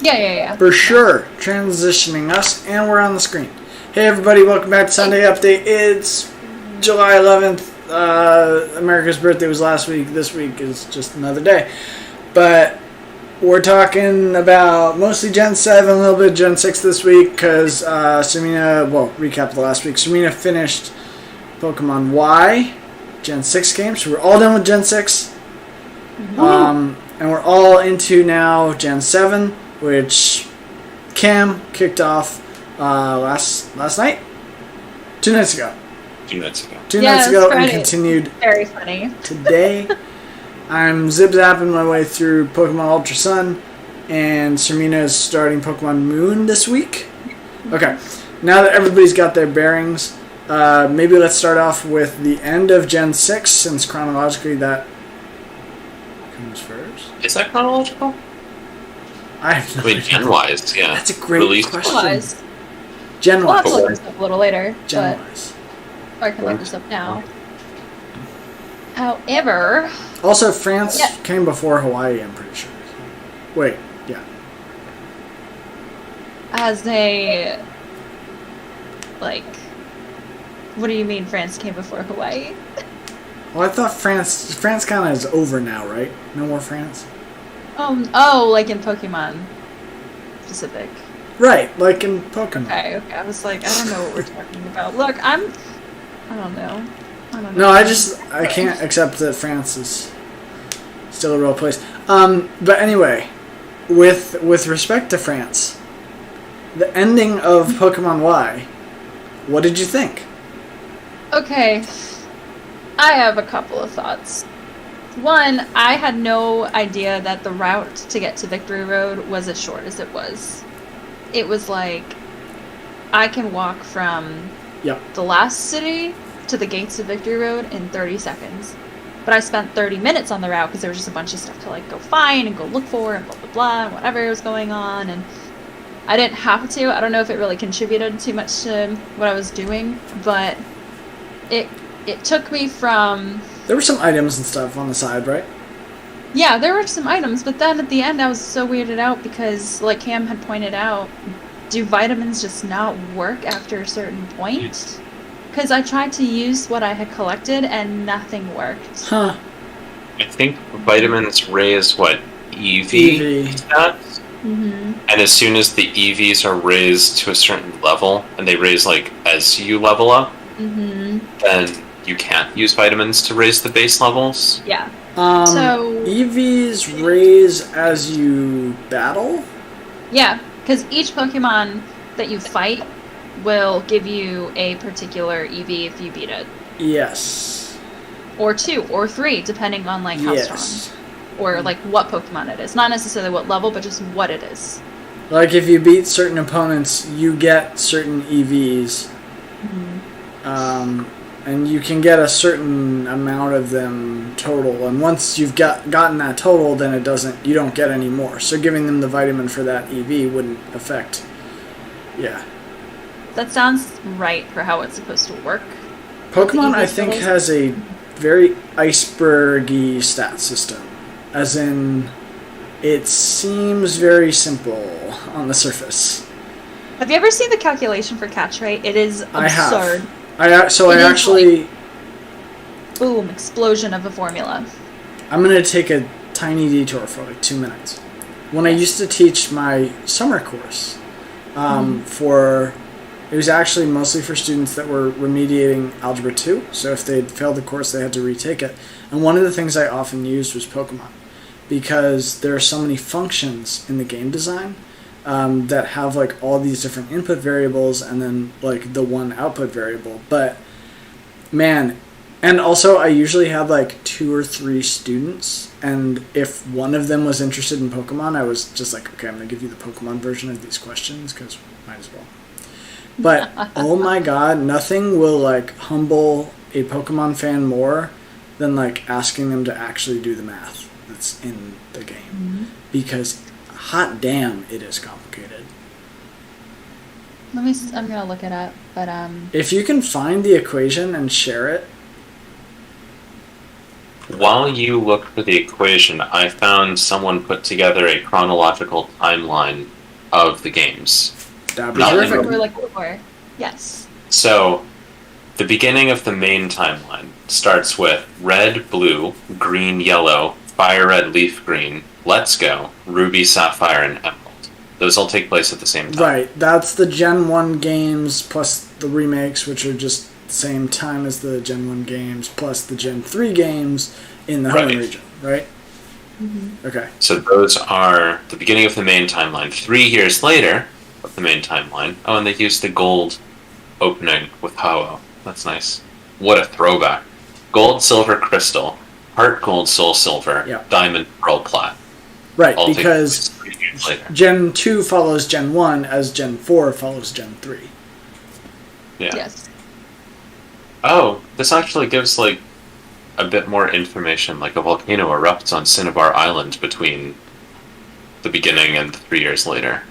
Yeah. For sure. Transitioning us, and we're on the screen. Hey everybody, welcome back to Sunday Update. It's July 11th. America's birthday was last week. This week is just another day. But we're talking about mostly Gen 7, a little bit of Gen 6 this week, because Sirmina, recap of the last week. Sirmina finished Pokemon Y. Gen 6 came, so we're all done with Gen 6. And we're all into now Gen 7, which Cam kicked off last night? 2 nights ago. 2 nights ago. Two nights ago, and continued very funny. Today. I'm zip-zapping my way through Pokemon Ultra Sun, and Sirmina is starting Pokemon Moon this week. Okay, now that everybody's got their bearings, maybe let's start off with the end of Gen 6, since chronologically that comes first. Is that chronological? I have no idea. Gen-wise, yeah. That's a great question. We'll Gen-wise. have to look this up a little later. Gen-wise. Or I can look this up now. However... Also, France came before Hawaii, I'm pretty sure. Wait, yeah. As a... what do you mean France came before Hawaii? Well, I thought France kind of is over now, right? No more France? Like in Pokemon specific. Right, like in Pokemon. Okay. I was like, I don't know what we're talking about. Look, I don't know. No, I can't accept that France is still a real place. But anyway, with respect to France, the ending of Pokemon Y, what did you think? Okay, I have a couple of thoughts. One, I had no idea that the route to get to Victory Road was as short as it was. It was like, I can walk from the last city to the gates of Victory Road in 30 seconds. But I spent 30 minutes on the route because there was just a bunch of stuff to go find and go look for and blah blah blah and whatever was going on, and I didn't have to. I don't know if it really contributed too much to what I was doing, but it took me from... There were some items and stuff on the side, right? Yeah, there were some items, but then at the end I was so weirded out because, like Cam had pointed out, do vitamins just not work after a certain point? Because I tried to use what I had collected and nothing worked. Huh. I think vitamins raise, EV stats? Mm-hmm. And as soon as the EVs are raised to a certain level, and they raise, as you level up, then you can't use vitamins to raise the base levels. Yeah. So EVs raise as you battle? Yeah, because each Pokemon that you fight will give you a particular EV if you beat it. Yes. Or 2, or 3, depending on how strong. Or what Pokemon it is. Not necessarily what level, but just what it is. Like if you beat certain opponents, you get certain EVs. And you can get a certain amount of them total. And once you've gotten that total, then you don't get any more. So giving them the vitamin for that EV wouldn't affect. Yeah. That sounds right for how it's supposed to work. Pokemon, I think, has a very iceberg-y stat system. As in, it seems very simple on the surface. Have you ever seen the calculation for catch rate? It is absurd. I have. I actually... boom, explosion of a formula. I'm going to take a tiny detour for 2 minutes. When I used to teach my summer course it was actually mostly for students that were remediating Algebra 2, so if they'd failed the course, they had to retake it. And one of the things I often used was Pokemon, because there are so many functions in the game design that have all these different input variables and then the one output variable. But man, and also I usually had 2 or 3 students, and if one of them was interested in Pokemon, I was just okay, I'm going to give you the Pokemon version of these questions because might as well. But oh my god, nothing will humble a Pokemon fan more than asking them to actually do the math that's in the game. Because hot damn, it is complicated. I'm gonna look it up, but if you can find the equation and share it, while you look for the equation, I found someone put together a chronological timeline of the games. That'd be Not That's in what terrific. we're looking for. Yes. So, the beginning of the main timeline starts with red, blue, green, yellow, fire red, leaf green, let's go, ruby, sapphire, and emerald. Those all take place at the same time. Right, that's the Gen 1 games plus the remakes, which are just the same time as the Gen 1 games, plus the Gen 3 games in the Hoenn Right. region, right? Mm-hmm. Okay. So those are the beginning of the main timeline. 3 years later of the main timeline. Oh, and they used the gold opening with Ho-Oh. That's nice. What a throwback. Gold, silver, crystal, heart gold, soul silver, Yep. diamond, pearl, plat. Right, All take because place 3 years later. Gen 2 follows Gen 1 as Gen 4 follows Gen 3. Yeah. Yes. Oh, this actually gives, like, a bit more information. Like, a volcano erupts on Cinnabar Island between the beginning and 3 years later.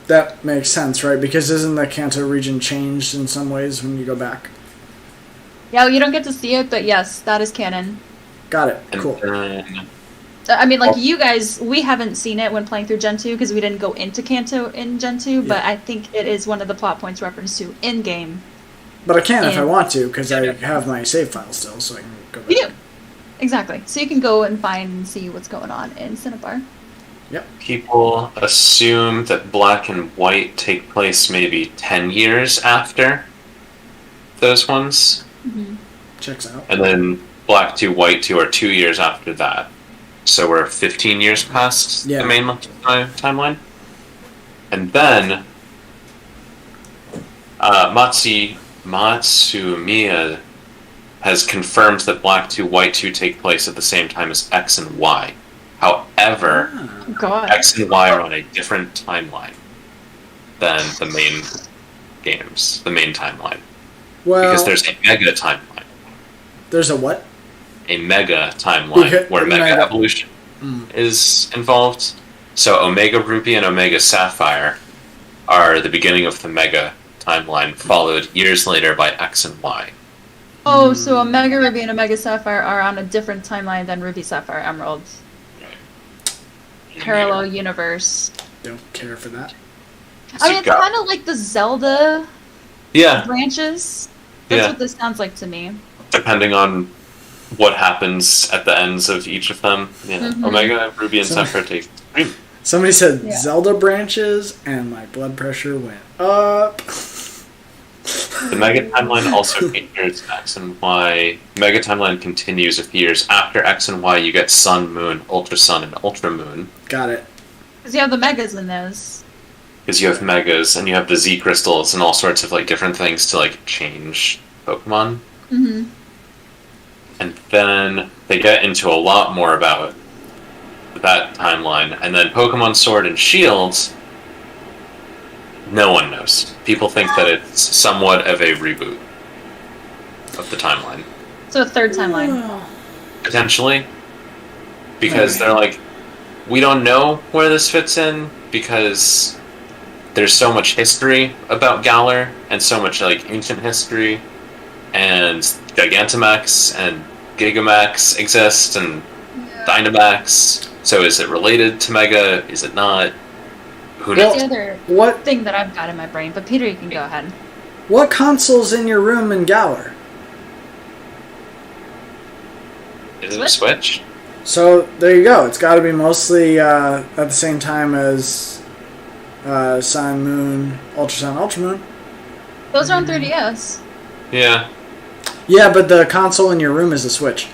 That makes sense, right? Because isn't the Kanto region changed in some ways when you go back? Yeah, well, you don't get to see it, but yes, that is canon. Got it. And Cool. then, I mean, like, you guys, we haven't seen it when playing through Gen 2 because we didn't go into Kanto in Gen 2, but Yeah. I think it is one of the plot points referenced to in-game. But I can if I And- want to, because I have my save file still, so I can go back. You do. Exactly. So you can go and find and see what's going on in Cinnabar. people assume that black and white take place maybe 10 years after those ones. Mm-hmm. Checks out. And then black 2, white 2 are 2 years after that. So we're 15 years past Yeah. the main timeline. And then Matsumiya has confirmed that black 2, white 2 take place at the same time as X and Y. However, Ah, God. X and Y are on a different timeline than the main games, the main timeline. well, Because there's a mega timeline. there's a what? A mega timeline Because- where mega mega- evolution Mm. is involved. So Omega Ruby and Omega Sapphire are the beginning of the mega timeline, followed years later by X and Y. Oh, so Omega Ruby and Omega Sapphire are on a different timeline than Ruby, Sapphire, Emerald. Parallel universe. Don't care for that. So I mean, it's got- kind of like the Zelda Yeah, branches. That's yeah. what this sounds like to me. Depending on what happens at the ends of each of them. Yeah. Mhm. Omega, Ruby, and So- Sapphire take three. Somebody said Yeah. Zelda branches, and my blood pressure went up. The Mega Timeline also features X and Y. Mega Timeline continues a few years after X and Y. You get Sun, Moon, Ultra Sun, and Ultra Moon. Got it. Because you have the Megas in those. Because you have Megas, and you have the Z Crystals, and all sorts of like different things to like change Pokemon. Mm-hmm. And then they get into a lot more about that timeline. And then Pokemon Sword and Shield, no one knows. People think that it's somewhat of a reboot of the timeline. So a third timeline. Potentially. Because they're like, we don't know where this fits in, because there's so much history about Galar, and so much like ancient history, and Gigantamax and Gigamax exist, and Dynamax. So is it related to Mega? Is it not? Who That's knows? the other What thing that I've got in my brain. But Peter, you can go ahead. what console's in your room in Galar? Is it a Switch? So there you go. It's got to be mostly at the same time as Sun, Moon, Ultra Sun, Ultra Moon. Those are on 3DS. Yeah. Yeah, but the console in your room is a Switch.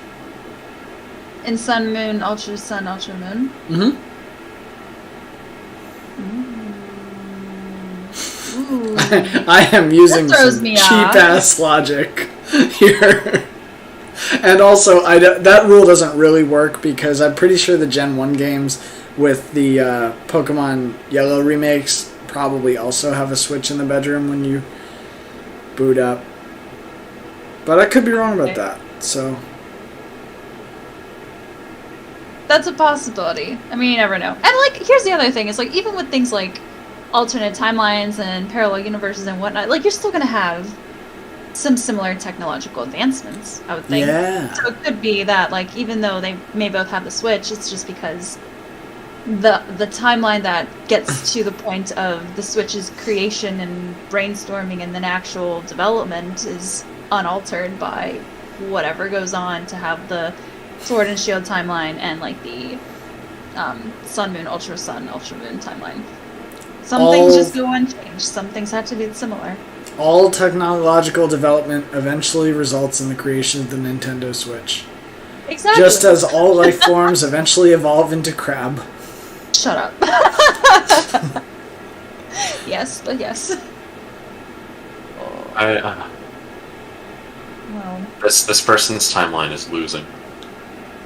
In Sun, Moon, Ultra Sun, Ultra Moon. Mm-hmm. Ooh. I am using That throws some me cheap off. ass logic here. And also, that rule doesn't really work because I'm pretty sure the Gen 1 games with the Pokemon Yellow remakes probably also have a Switch in the bedroom when you boot up. But I could be wrong about Okay. that, so... That's a possibility. I mean, you never know. And, like, here's the other thing. Is like, even with things like alternate timelines and parallel universes and whatnot, like, you're still going to have some similar technological advancements, I would think. Yeah. So it could be that, like, even though they may both have the Switch, it's just because the timeline that gets to the point of the Switch's creation and brainstorming and then actual development is unaltered by whatever goes on to have the Sword and Shield timeline and like the Sun Moon Ultra Moon timeline. Some things just go unchanged. Some things have to be similar. All technological development eventually results in the creation of the Nintendo Switch. Exactly. Just as all life forms eventually evolve into crab. Shut up. Yes, but yes. Well, this person's timeline is losing.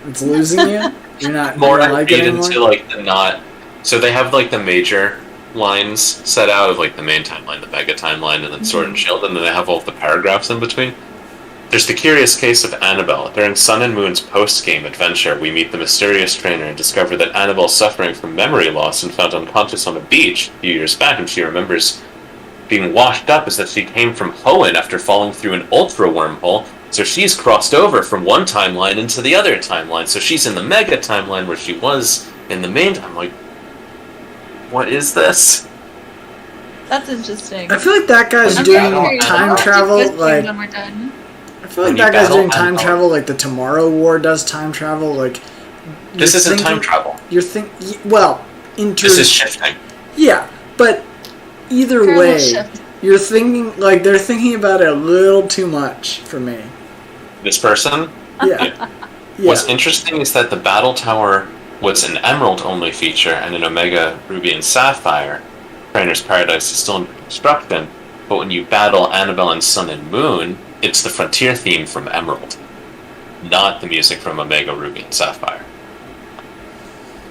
It's losing you? You're not More you like it anymore? into like the not. So they have like the major lines set out of like the main timeline, the Mega timeline, and then Sword and Shield, and then they have all of the paragraphs in between. There's the curious case of Annabelle. During Sun and Moon's post-game adventure, we meet the mysterious trainer and discover that Annabelle's suffering from memory loss and found unconscious on a beach a few years back, and she remembers being washed up as that she came from Hoenn after falling through an ultra wormhole. So she's crossed over from one timeline into the other timeline. So she's in the Mega timeline where she was in the main. I'm like, what is this? That's interesting. I feel like that guy's doing time travel like. When we're done. I feel like that guy's doing time travel like the Tomorrow War does time travel. Like this isn't time travel. You're well, this is shifting. Yeah, but either way, you're thinking like they're thinking about it a little too much for me. This person. Yeah. What's interesting is that the Battle Tower was an Emerald-only feature, and in Omega Ruby and Sapphire, Trainer's Paradise is still in construction. But when you battle Annabelle and Sun and Moon, it's the Frontier theme from Emerald, not the music from Omega Ruby and Sapphire.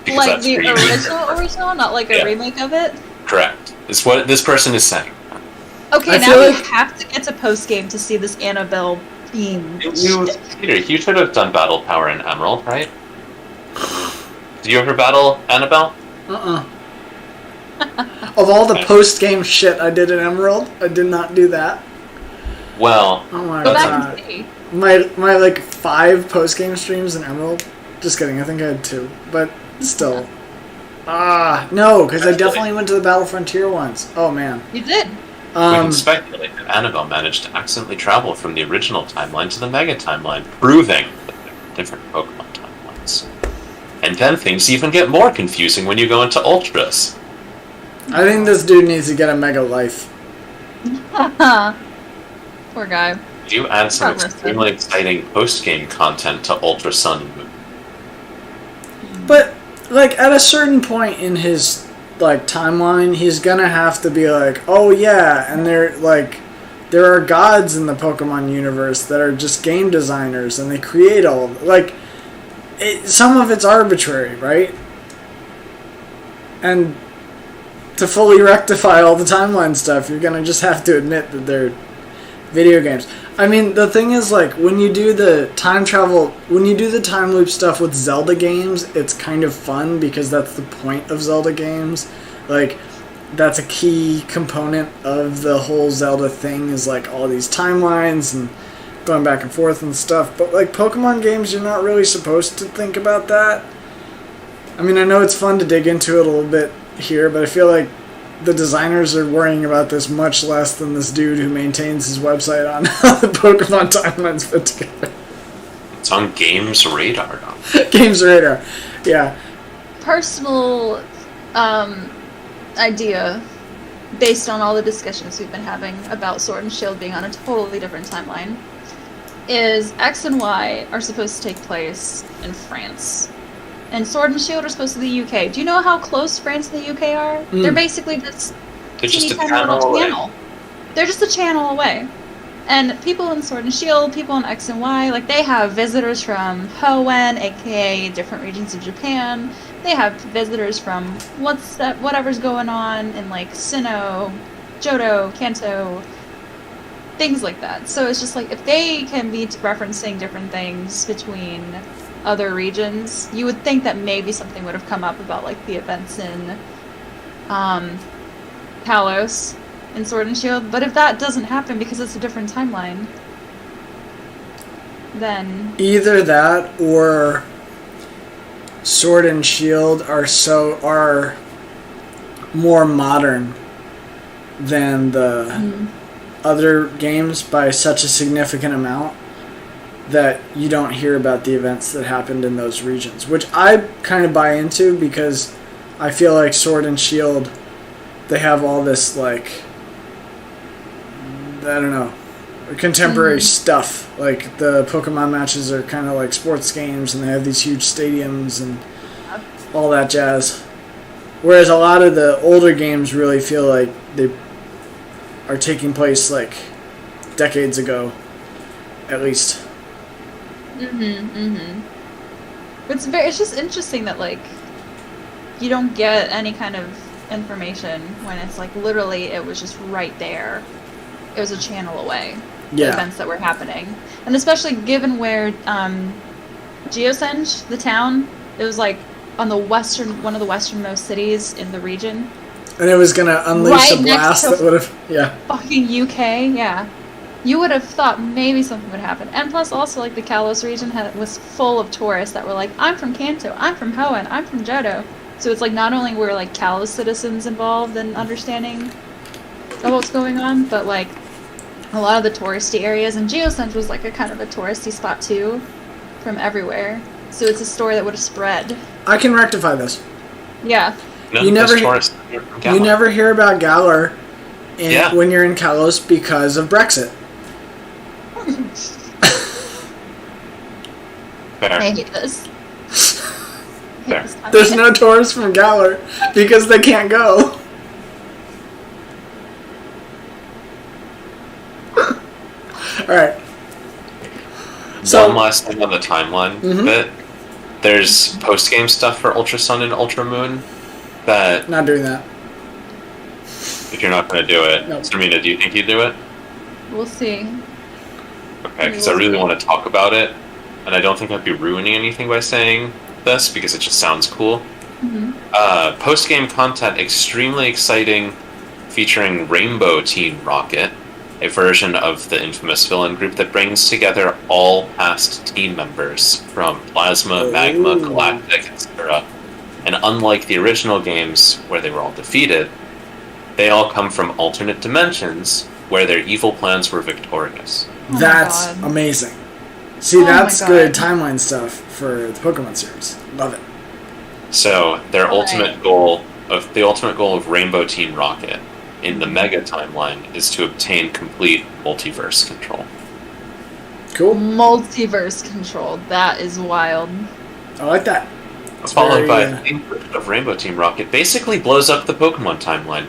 Because like the original, not like a remake of it? Correct. It's what this person is saying. Okay, now you have to get to post-game to see this Annabelle theme. Peter, you should have done Battle Power in Emerald, right? Did you ever battle Annabelle? Of all the post-game shit I did in Emerald, I did not do that. Well, oh my god. My like 5 post-game streams in Emerald. Just kidding, I think I had 2. But still. No, because I definitely went to the Battle Frontier ones. Oh man. You did? We can speculate that Annabelle managed to accidentally travel from the original timeline to the Mega timeline, proving that there are different Pokemon timelines. And then things even get more confusing when you go into Ultras. I think this dude needs to get a Mega Life. Poor guy. You add some extremely exciting post-game content to Ultra Sun and Moon. But, like, at a certain point in his, like, timeline, he's gonna have to be like, oh yeah, and there are gods in the Pokemon universe that are just game designers, and they create all of it. Like, some of it's arbitrary, right? And to fully rectify all the timeline stuff, you're gonna just have to admit that they're video games. I mean, the thing is, like, when you do the time loop stuff with Zelda games, it's kind of fun because that's the point of Zelda games. Like, that's a key component of the whole Zelda thing is, like, all these timelines and going back and forth and stuff. But, like, Pokemon games, you're not really supposed to think about that. I mean, I know it's fun to dig into it a little bit here, but I feel like the designers are worrying about this much less than this dude who maintains his website on how the Pokemon timelines put together. It's on Games Radar. Games Radar, yeah. Personal idea, based on all the discussions we've been having about Sword and Shield being on a totally different timeline, is X and Y are supposed to take place in France. And Sword and Shield are supposed to be the UK. Do you know how close France and the UK are? They're basically just a channel away. They're just a channel away. And people in Sword and Shield, people in X and Y, like, they have visitors from Hoenn, aka different regions of Japan. They have visitors from whatever's going on in, like, Sinnoh, Johto, Kanto, things like that. So it's just like, if they can be referencing different things between other regions, you would think that maybe something would have come up about, like, the events in Kalos in Sword and Shield. But if that doesn't happen because it's a different timeline, then either that or Sword and Shield are more modern than the other games by such a significant amount that you don't hear about the events that happened in those regions, which I kind of buy into because I feel like Sword and Shield, they have all this, like, I don't know, contemporary stuff. Like, the Pokemon matches are kind of like sports games, and they have these huge stadiums and all that jazz. Whereas a lot of the older games really feel like they are taking place, like, decades ago, at least. It's just interesting that, like, you don't get any kind of information when it's like literally it was just right there. It was a channel away. The events that were happening, and especially given where Geosenge, the town, it was like on the one of the westernmost cities in the region. And it was gonna unleash a blast that would have, fucking UK, yeah. You would have thought maybe something would happen. And plus also, like, the Kalos region was full of tourists that were like, I'm from Kanto, I'm from Hoenn, I'm from Johto. So it's like not only were, like, Kalos citizens involved in understanding of what's going on, but, like, a lot of the touristy areas, and Geosenge was, like, a kind of a touristy spot, too, from everywhere. So it's a story that would have spread. I can rectify this. Yeah. No, you never hear about Galar when you're in Kalos because of Brexit. Fair. I hate this. Fair. There's no tourists from Galar because they can't go. Alright. So, one last thing on the timeline bit. There's post-game stuff for Ultra Sun and Ultra Moon that... Not doing that. If you're not going to do it. Nope. Sirmina, do you think you'd do it? We'll see. Okay, because I really want to talk about it, and I don't think I'd be ruining anything by saying this, because it just sounds cool. Post-game content extremely exciting, featuring Rainbow Team Rocket, a version of the infamous villain group that brings together all past team members from Plasma, Magma, Galactic, etc. And unlike the original games, where they were all defeated, they all come from alternate dimensions where their evil plans were victorious. That's amazing. See, that's good timeline stuff for the Pokemon series. Love it. So their ultimate goal of Rainbow Team Rocket in the Mega timeline is to obtain complete multiverse control. Cool. Multiverse control. That is wild. I like that. Followed by the version of Rainbow Team Rocket basically blows up the Pokemon timeline.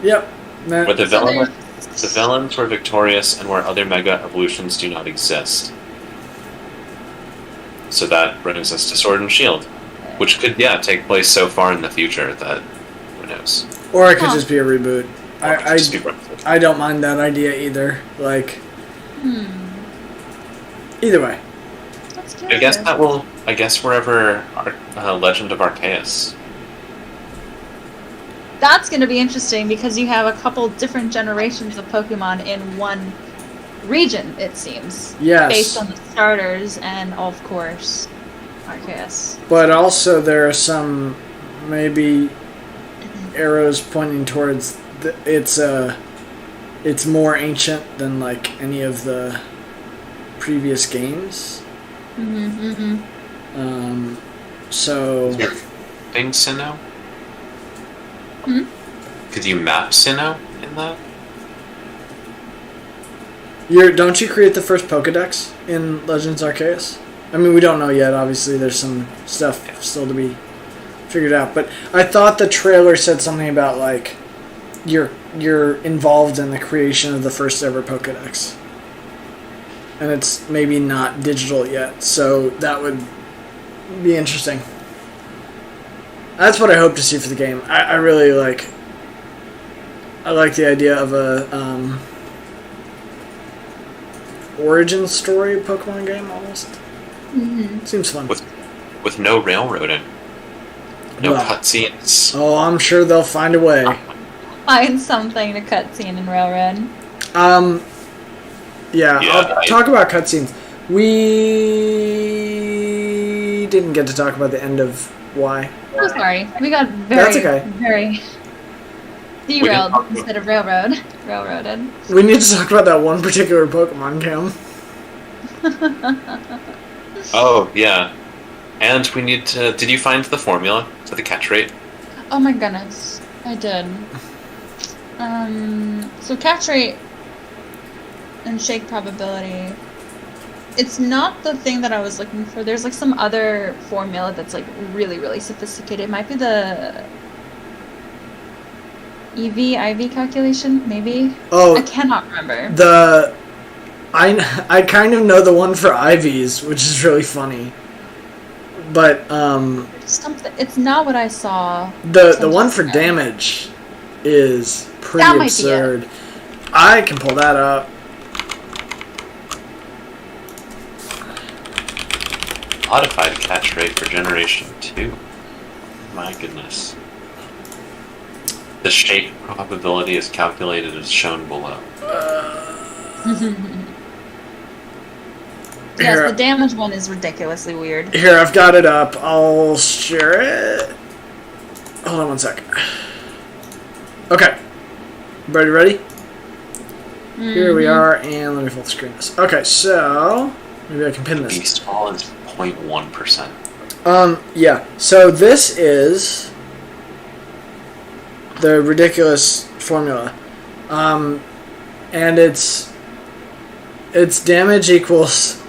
Yep. Where the villains were victorious and where other Mega evolutions do not exist. So that brings us to Sword and Shield, which could, take place so far in the future that who knows. Or it could just be a reboot. I don't mind that idea either. Like, either way. I guess wherever Legend of Arceus. That's going to be interesting because you have a couple different generations of Pokemon in one region, it seems. Yes. Based on the starters and, of course, Arceus. But also there are some maybe arrows pointing towards it's more ancient than like any of the previous games. So is your thing Sinnoh? Could you map Sinnoh in that? Don't you create the first Pokedex in Legends Arceus? I mean, we don't know yet. Obviously, there's some stuff still to be figured out. But I thought the trailer said something about like you're involved in the creation of the first ever Pokedex, and it's maybe not digital yet. So that would be interesting. That's what I hope to see for the game. I really like. I like the idea of a origin story Pokemon game almost. Seems fun. With no railroading. No Well. cutscenes. Oh, I'm sure they'll find a way. Find something to cutscene in Railroad. Yeah, I'll talk about cutscenes. We didn't get to talk about the end of Y. Oh, sorry. We got That's okay. very derailed instead of railroaded. We need to talk about that one particular Pokemon, Cam. Oh, yeah. And we need to... Did you find the formula for the catch rate? Oh my goodness. I did. So catch rate and shake probability. It's not the thing that I was looking for. There's like some other formula that's like really, really sophisticated. It might be the IV calculation, maybe? Oh, I cannot remember. I kind of know the one for IVs, which is really funny. But Something, it's not what I saw. the one for damage is pretty That might be absurd. I can pull that up. Modified catch rate for Generation 2. My goodness. The shake probability is calculated as shown below. Yes, the damage one is ridiculously weird. Here, I've got it up. I'll share it. Hold on one sec. Okay. Everybody ready? Here we are, and let me full screen this. Okay, so maybe I can pin this. Beast Ball is 0.1%. Yeah. So this is the ridiculous formula. And its damage equals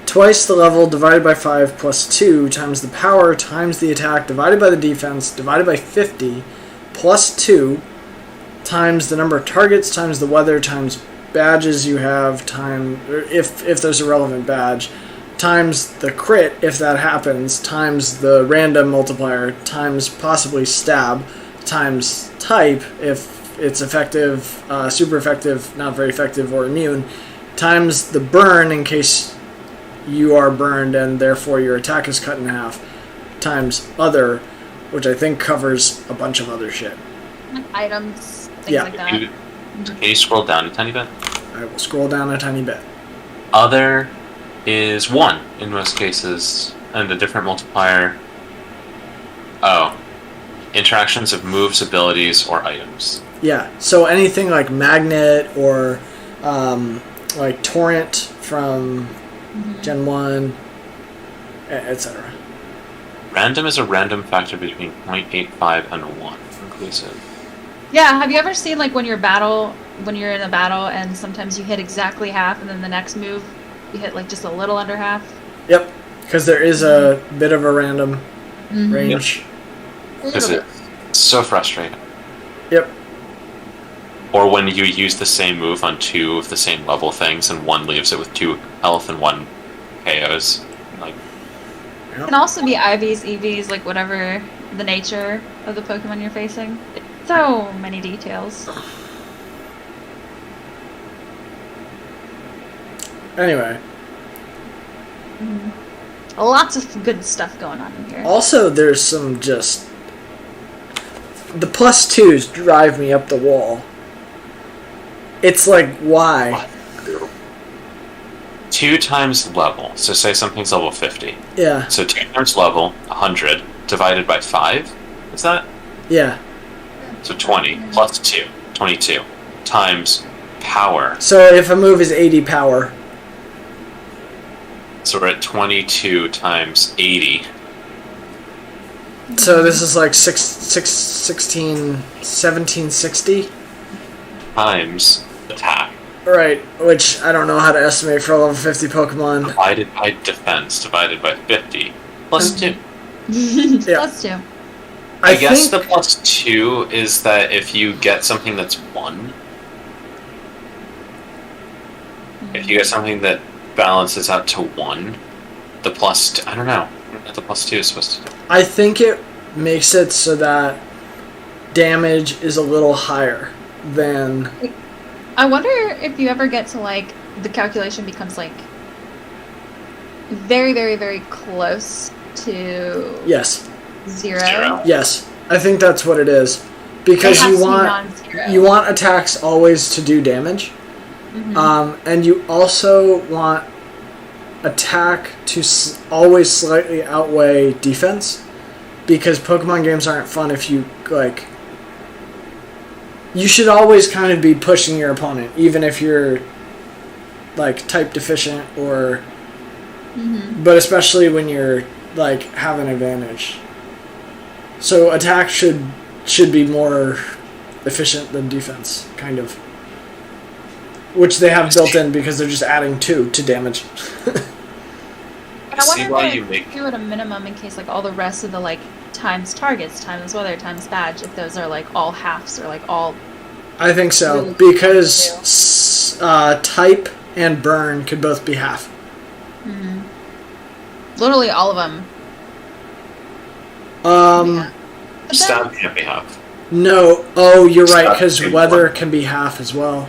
twice the level divided by 5 plus 2 times the power times the attack divided by the defense divided by 50 plus 2 times the number of targets times the weather times badges you have if there's a relevant badge times the crit if that happens times the random multiplier times possibly stab times type if it's effective, super effective, not very effective, or immune, times the burn in case you are burned and therefore your attack is cut in half, times other, which I think covers a bunch of other shit. Items, things like that. Can you scroll down a tiny bit? I will scroll down a tiny bit. Other is 1 in most cases, and a different multiplier. Oh. Interactions of moves, abilities, or items. Yeah, so anything like Magnet or like Torrent from Gen 1, etc. Random is a random factor between 0.85 and 1 inclusive. Yeah, have you ever seen like when you're in a battle and sometimes you hit exactly half and then the next move you hit like just a little under half? Yep, because there is a bit of a random range. Because it's so frustrating. Yep. Or when you use the same move on 2 of the same level things and one leaves it with 2 health and 1 KOs. Like, It can also be IVs, EVs, like whatever the nature of the Pokemon you're facing. So many details. Anyway. Lots of good stuff going on in here. Also, there's some just... The +2s drive me up the wall. It's like, why? 2 times level. So say something's level 50. Yeah. So 2 times level, 100, divided by 5. Is that? Yeah. So 20 plus 2. 22. Times power. So if a move is 80 power... So we're at 22 times 80. So this is like 1760? Times attack. Right, which I don't know how to estimate for a level 50 Pokemon. Divided by defense, divided by 50. Plus 2. Yeah. Plus 2. I guess the plus 2 is that if you get something that's 1, if you get something that balances out to 1, the plus 2, I don't know what the plus 2 is supposed to do. I think it makes it so that damage is a little higher than... I wonder if you ever get to like the calculation becomes like very, very, very close to Yes. Zero. Yes, I think that's what it is. Because It has you to be want non-zero. attacks always to do damage. And you also want attack to always slightly outweigh defense, because Pokemon games aren't fun if you like. You should always kind of be pushing your opponent, even if you're like type deficient or. But especially when you're like have an advantage. So attack should be more efficient than defense, kind of. Which they have built in because they're just adding 2 to damage. I wonder if they do it a minimum in case like all the rest of the like times targets, times weather, times badge, if those are like all halves or like all. I think so, really because type and burn could both be half. Literally all of them. Yeah. Stab can't be half. No. Oh, you're right, because Stab weather can be half as well.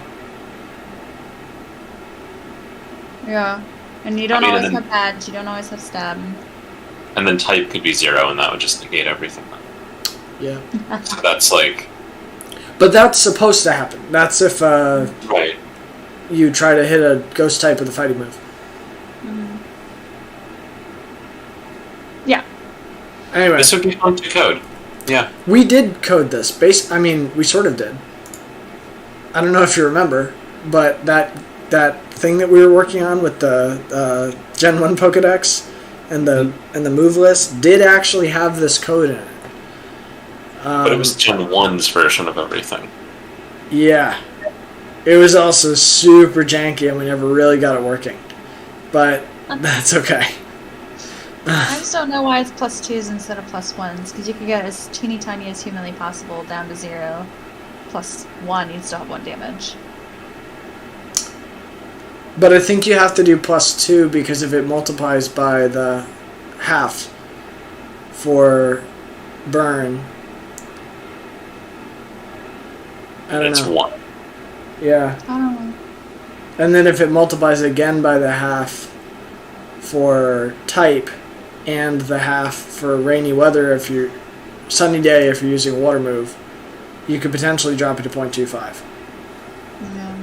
Yeah. And you don't always have badge, you don't always have stab. And then type could be 0, and that would just negate everything. Yeah. So that's like. But that's supposed to happen. That's if Right. you try to hit a ghost type with a fighting move. Yeah. Anyway. This would be fun to code. Yeah. We did code this. We sort of did. I don't know if you remember, but that thing that we were working on with the Gen 1 Pokedex and the move list did actually have this code in it. But it was Gen 1's version of everything. Yeah. It was also super janky, and we never really got it working. But that's okay. I just don't know why it's +2s instead of +1s, because you could get as teeny tiny as humanly possible down to 0. +1, you'd still have 1 damage. But I think you have to do +2 because if it multiplies by the half for burn. I don't It's know. 1. Yeah. Oh. And then if it multiplies again by the half for type and the half for rainy weather if you're sunny day if you're using a water move, you could potentially drop it to 0.25. Yeah.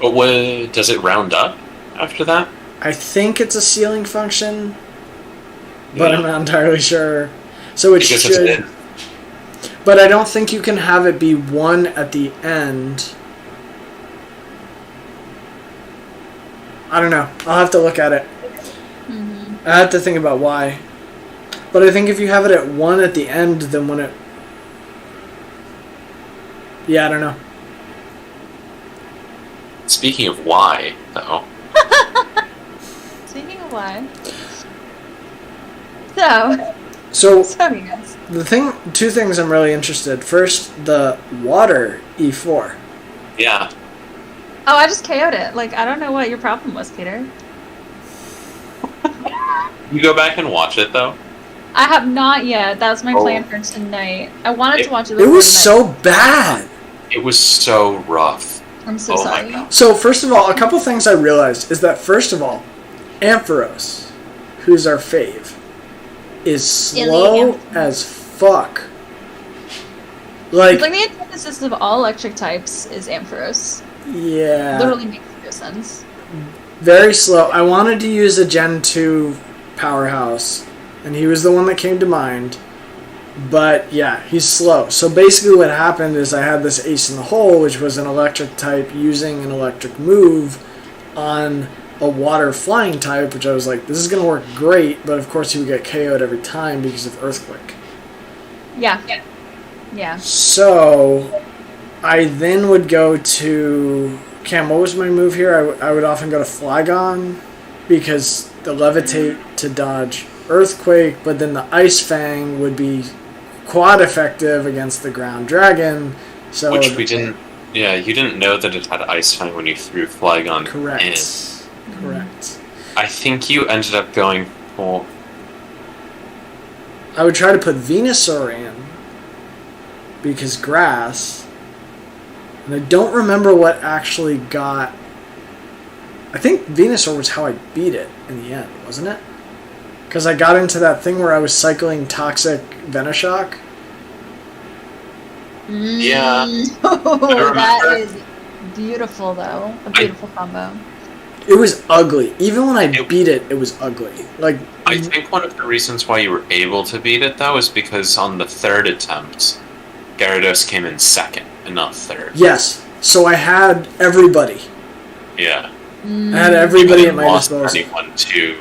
But does it round up after that? I think it's a ceiling function, but Yeah. I'm not entirely sure. So it Because should. But I don't think you can have it be 1 at the end. I don't know. I'll have to look at it. I have to think about why. But I think if you have it at 1 at the end, then when it... Yeah, I don't know. Speaking of why, though. Speaking of why. So you guys. two things I'm really interested. First, the water E4. Yeah. Oh, I just KO'd it. Like, I don't know what your problem was, Peter. You go back and watch it, though. I have not yet. That was my plan for tonight. I wanted to watch it. It was so bad. It was so rough. I'm so Oh my sorry. God. So first of all, a couple things I realized is that first of all, Ampharos, who's our fave, is slow as fuck. It's like the antithesis of all electric types is Ampharos. Yeah. Literally makes no sense. Very slow. I wanted to use a Gen 2 powerhouse, and he was the one that came to mind. But yeah, he's slow. So basically what happened is I had this ace in the hole, which was an electric type using an electric move on a water flying type, which I was like, this is going to work great, but of course he would get KO'd every time because of Earthquake. Yeah. So I then would go to... Cam, what was my move here? I would often go to Flygon because the Levitate to dodge Earthquake, but then the Ice Fang would be quad effective against the Ground Dragon. So Which we didn't... Yeah, you didn't know that it had Ice Fang when you threw Flygon Correct. in. Correct. I think you ended up going for... I would try to put Venusaur in because grass. And I don't remember what actually got... I think Venusaur was how I beat it in the end, wasn't it? because I got into that thing where I was cycling Toxic Venoshock. Yeah. Oh, that is beautiful, though. A beautiful combo. It was ugly. Even when I beat it, it was ugly. Like, I think one of the reasons why you were able to beat it, though, is because on the third attempt, Gyarados came in second and not third. yes. So I had everybody. Yeah. I had everybody at my lost disposal. anyone to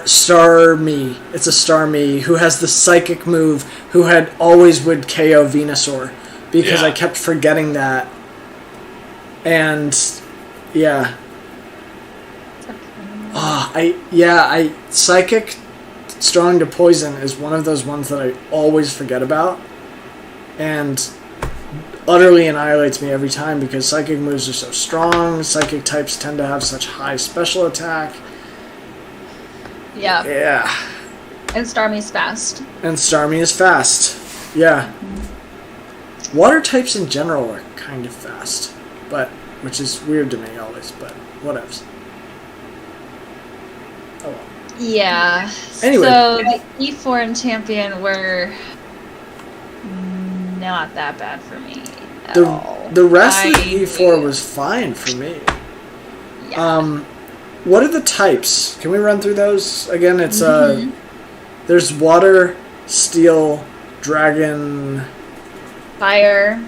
Starmie. It's a Starmie who has the psychic move, who had always would KO Venusaur, because I kept forgetting that. And yeah. Psychic strong to poison is one of those ones that I always forget about, and utterly annihilates me every time because psychic moves are so strong. Psychic types tend to have such high special attack. Yeah. Yeah. And Starmie's fast. And Starmie is fast. Yeah. Water types in general are kind of fast, but which is weird to me always, but whatevs. Oh well. Yeah. Anyway. So the E4 and Champion were not that bad for me at all. The rest of the E4 was fine for me. Yeah. What are the types? Can we run through those again? It's there's water, steel, dragon, Fire.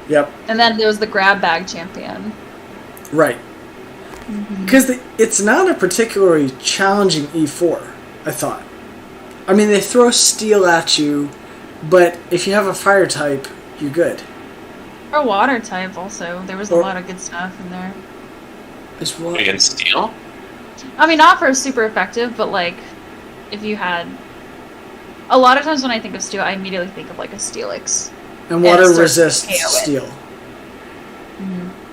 Yep. And then there was the grab bag champion. Right. Because it's not a particularly challenging E4, I thought. I mean, they throw steel at you, but if you have a fire type, you're good. Or water type also. There was a lot of good stuff in there. Is what? Against steel? I mean, not for super effective, but like, if you had... A lot of times when I think of steel, I immediately think of like a Steelix. And water resists steel.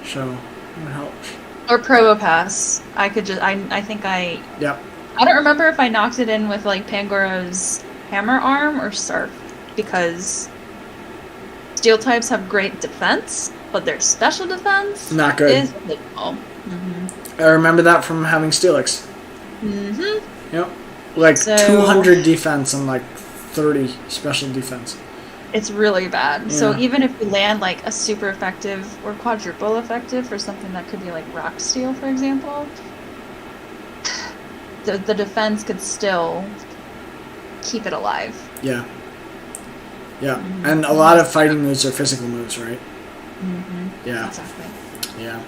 So, it helps. Or Probopass. I could just... I think I... Yep. I don't remember if I knocked it in with like Pangora's Hammer Arm or Surf, because steel types have great defense, but their special defense not good. Is minimal. I remember that from having Steelix. Yep. Like 200 defense and like 30 special defense. It's really bad. Yeah. So even if you land like a super effective or quadruple effective for something that could be like Rock Steel, for example, the defense could still keep it alive. Yeah. Yeah. And a lot of fighting moves are physical moves, right? Yeah. Exactly. Yeah.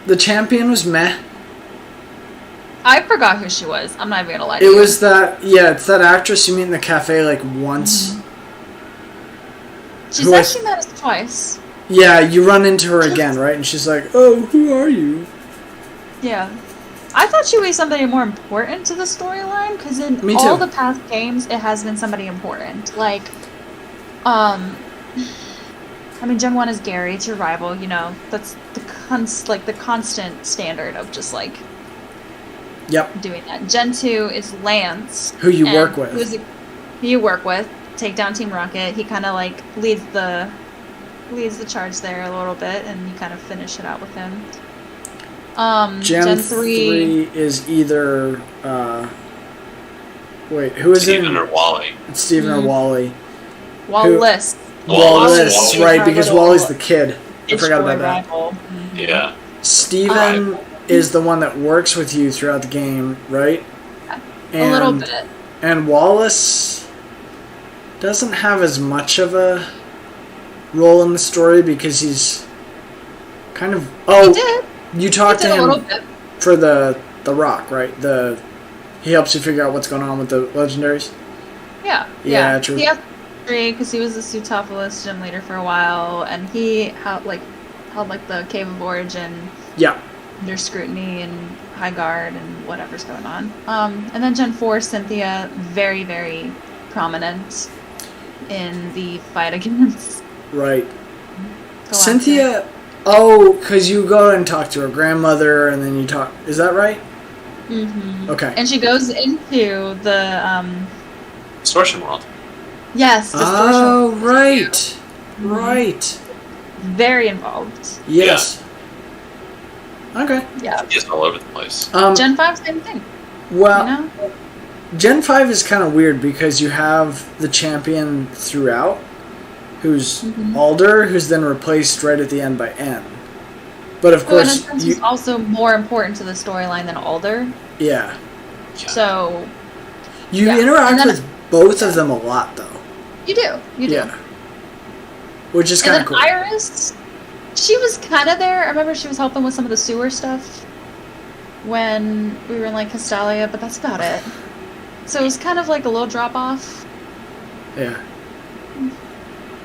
The champion was meh. I forgot who she was. I'm not even gonna lie to you. It was that, it's that actress you meet in the cafe like once. She said she met us twice. Yeah, you run into her again, right? And she's like, "Oh, who are you?" Yeah. I thought she was somebody more important to the storyline, because in all the past games, it has been somebody important. Like, I mean, Gen 1 is Gary, it's your rival, you know, that's the constant standard of just, like, doing that. Gen 2 is Lance. Who you work with. Who you work with. Take down Team Rocket. He kind of, like, leads the charge there a little bit, and you kind of finish it out with him. Gen 3 is either wait, who is Steven or Wally? It's Steven or Wally. Wallace. Wallace, right, because Wally's the kid. I forgot about that. Yeah. Steven is the one that works with you throughout the game, right? A little bit. And Wallace doesn't have as much of a role in the story because he's kind of... He did. You talked to him for the rock, right? He helps you figure out what's going on with the legendaries. Yeah, true. He has 3 because he was the Sutopolis gym leader for a while, and he held the Cave of Origin. Yeah. Under scrutiny and high guard and whatever's going on. And then Gen 4, Cynthia, very, very prominent in the fight against. Right. Cynthia. Oh, because you go and talk to her grandmother, and then you talk... Is that right? Okay. And she goes into the... Distortion World. Yes, Distortion World. Right. Right. Very involved. Yes. Okay. Yeah. Just all over the place. Gen 5, same thing. Well, You know? Gen 5 is kind of weird because you have the champion throughout, who's Alder, who's then replaced right at the end by N. But of Who in a course, sense is also more important to the storyline than Alder. yeah. So You Yeah. interact And then- with both of them a lot, though. you do. Yeah. Which is And kind then of cool. Iris, she was kind of there. I remember she was helping with some of the sewer stuff when we were in like Castalia, but that's about it. So it was kind of like a little drop off. Yeah.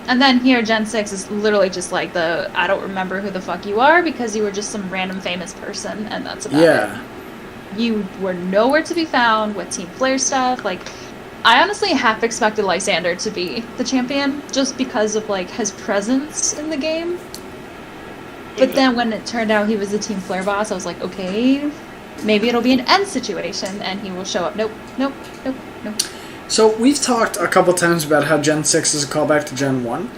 And then here, Gen 6 is literally just like I don't remember who the fuck you are because you were just some random famous person, and that's about it. Yeah. You were nowhere to be found with Team Flare stuff. Like, I honestly half expected Lysander to be the champion just because of like his presence in the game. But then when it turned out he was the Team Flare boss, I was like, okay, maybe it'll be an end situation and he will show up. Nope, nope, nope, nope. So we've talked a couple times about how Gen 6 is a callback to Gen 1.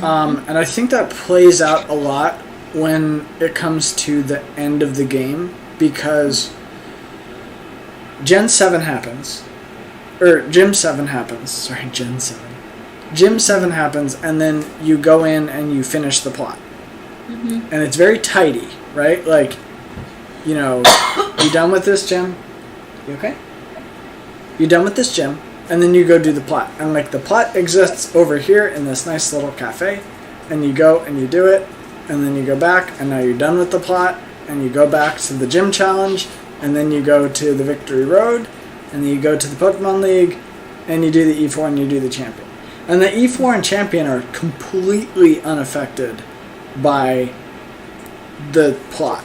And I think that plays out a lot when it comes to the end of the game because Gen 7 happens. Or Gym 7 happens. Sorry, Gen 7. Gym 7 happens, and then you go in and you finish the plot. And it's very tidy, right? Like, you know, you done with this, Jim? You okay? You done with this, Jim? And then you go do the plot. And, like, the plot exists over here in this nice little cafe. And you go and you do it. And then you go back, and now you're done with the plot. And you go back to the gym challenge. And then you go to the Victory Road. And then you go to the Pokemon League. And you do the E4 and you do the Champion. And the E4 and Champion are completely unaffected by the plot.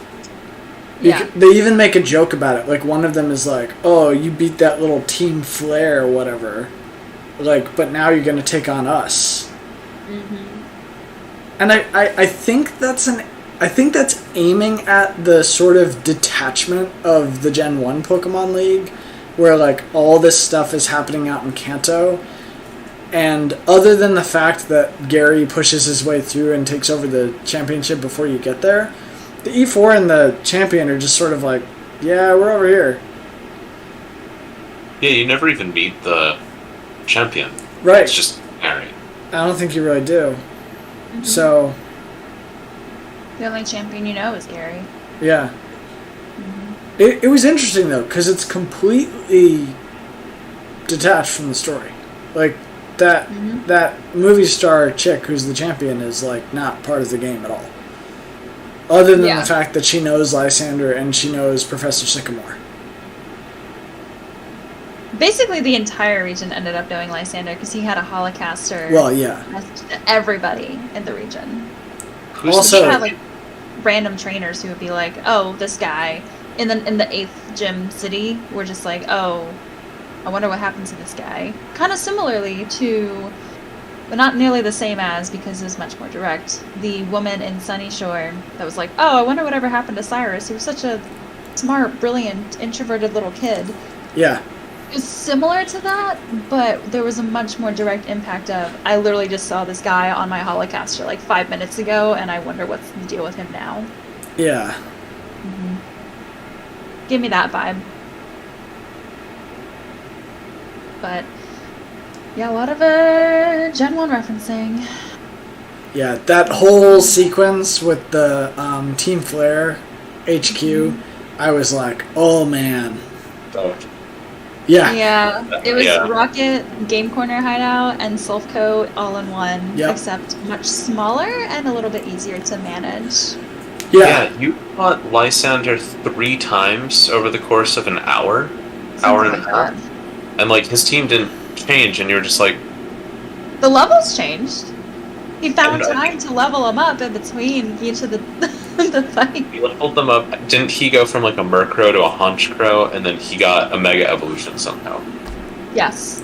Yeah. They even make a joke about it. Like, one of them is like, oh, you beat that little Team Flare or whatever. Like, but now you're going to take on us. And I think that's aiming at the sort of detachment of the Gen 1 Pokemon League, where, like, all this stuff is happening out in Kanto. And other than the fact that Gary pushes his way through and takes over the championship before you get there, the E4 and the champion are just sort of like, yeah, we're over here. Yeah, you never even meet the champion. Right. It's just Gary. I don't think you really do. So, The only champion you know is Gary. yeah. It was interesting, though, because it's completely detached from the story. Like, that movie star chick who's the champion is, like, not part of the game at all. Other than the fact that she knows Lysander and she knows Professor Sycamore. Basically, the entire region ended up knowing Lysander because he had a holocaster. Well, yeah. Everybody in the region. Also, he had like random trainers who would be like, "Oh, this guy." In the 8th gym city, we're just like, "Oh, I wonder what happened to this guy." Kind of similarly to, but not nearly the same as because it was much more direct. The woman in Sunny Shore that was like, "Oh, I wonder whatever happened to Cyrus. He was such a smart, brilliant, introverted little kid." yeah. It was similar to that, but there was a much more direct impact of, I literally just saw this guy on my holocaster like 5 minutes ago, and I wonder what's the deal with him now. Yeah. Give me that vibe. But, yeah, a lot of Gen 1 referencing. Yeah, that whole sequence with the Team Flare HQ, I was like, oh, man. Yeah. Yeah, it was Rocket, Game Corner Hideout, and Self Coat all in one, except much smaller and a little bit easier to manage. Yeah, you fought Lysander 3 times over the course of an hour and a half. And, like, his team didn't change, and you were just like... The levels changed. He found time to level them up in between each of the fight. He leveled them up. Didn't he go from, like, a Murkrow to a Honchkrow, and then he got a Mega Evolution somehow? Yes.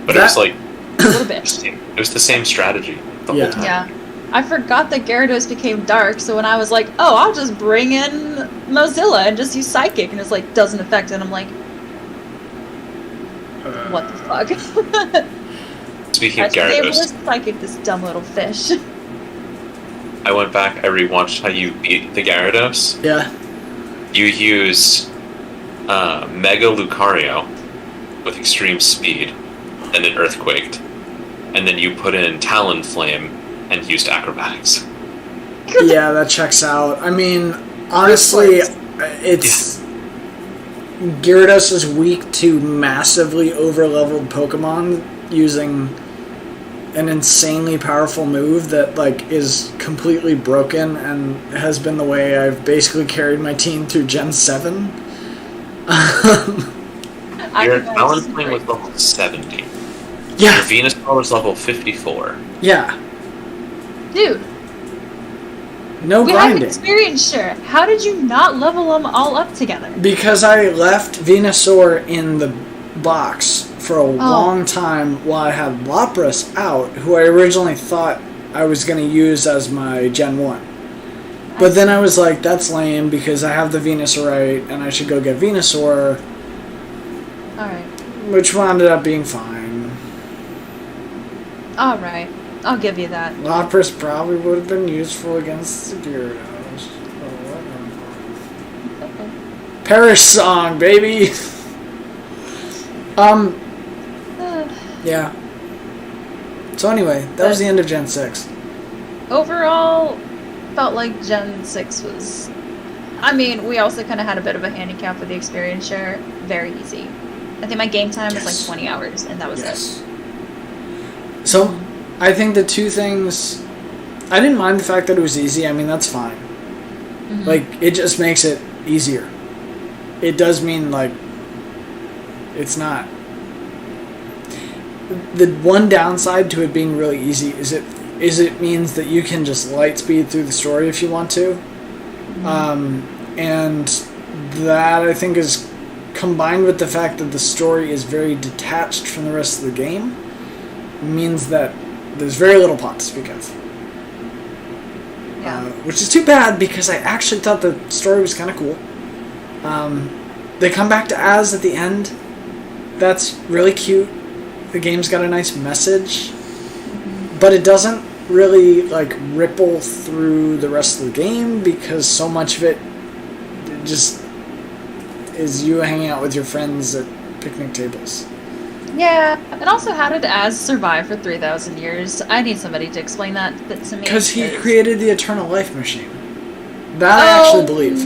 But it was, like... A little bit. It was the same strategy the whole time. Yeah. I forgot that Gyarados became dark, so when I was like, oh, I'll just bring in Mozilla and just use Psychic, and it's like, doesn't affect it, and I'm like, what the fuck? Speaking of I should be able Gyarados, to Psychic this dumb little fish. I I went back, I rewatched how you beat the Gyarados. Yeah. You used Mega Lucario with extreme speed, and then Earthquaked. And then you put in Talonflame and used Acrobatics. Yeah, that checks out. I mean, honestly, it's... Gyarados is weak to massively overleveled Pokemon using an insanely powerful move that, like, is completely broken and has been the way I've basically carried my team through Gen 7. Your Talonflame was level 70. Yeah. Your Venusaur was level 54. Yeah. Dude, No we have grinding. experience share. How did you not level them all up together? Because I left Venusaur in the box for a long time while I had Lapras out, who I originally thought I was going to use as my Gen 1. But then I was like, that's lame because I have the Venusaurite and I should go get Venusaur, Alright. which wound up being fine. Alright. I'll give you that. Lapras probably would have been useful against the Gyarados. Okay. Perish Song, baby! Yeah. So anyway, that was the end of Gen 6. Overall, felt like Gen 6 was... I mean, we also kind of had a bit of a handicap with the experience share. Very easy. I think my game time was like 20 hours, and that was it. So, I think the two things... I didn't mind the fact that it was easy. I mean, that's fine. Mm-hmm. Like, it just makes it easier. It does mean, like, it's not... The one downside to it being really easy is it means that you can just light speed through the story if you want to. Mm-hmm. And that, I think, is combined with the fact that the story is very detached from the rest of the game, means that there's very little plot to speak of. Yeah. Which is too bad because I actually thought the story was kind of cool. They come back to Az at the end. That's really cute. The game's got a nice message, but it doesn't really like ripple through the rest of the game because so much of it just is you hanging out with your friends at picnic tables. Yeah, and also how did Az survive for 3,000 years? I need somebody to explain that to me. Because he created the Eternal Life Machine. That I actually believe.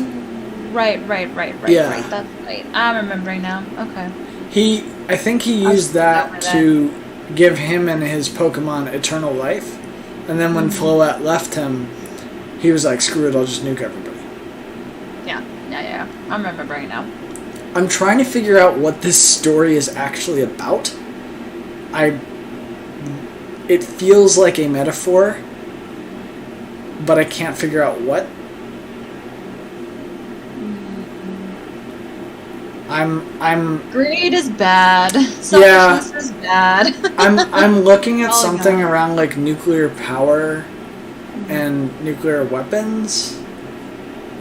Right, Yeah. right, that's right. I'm remembering now. Okay. I think he used that to give him and his Pokemon eternal life, and then when Floette left him, he was like, screw it, I'll just nuke everybody. Yeah. I'm remembering now. I'm trying to figure out what this story is actually about. It feels like a metaphor, but I can't figure out what. I'm Greed is bad. Selfishness is bad. I'm looking at Oh, something no. around like nuclear power and nuclear weapons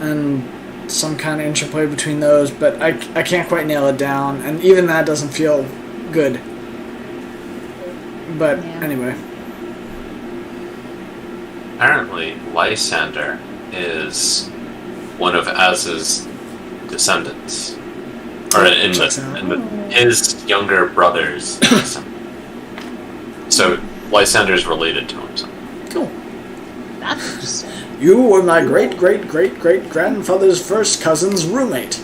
and some kind of interplay between those, but I can't quite nail it down, and even that doesn't feel good. But anyway. Apparently, Lysander is one of Az's descendants. Or his younger brother's descendant. So, Lysander's related to him. So. Cool. That's interesting. You were my great-great-great-great-grandfather's first cousin's roommate.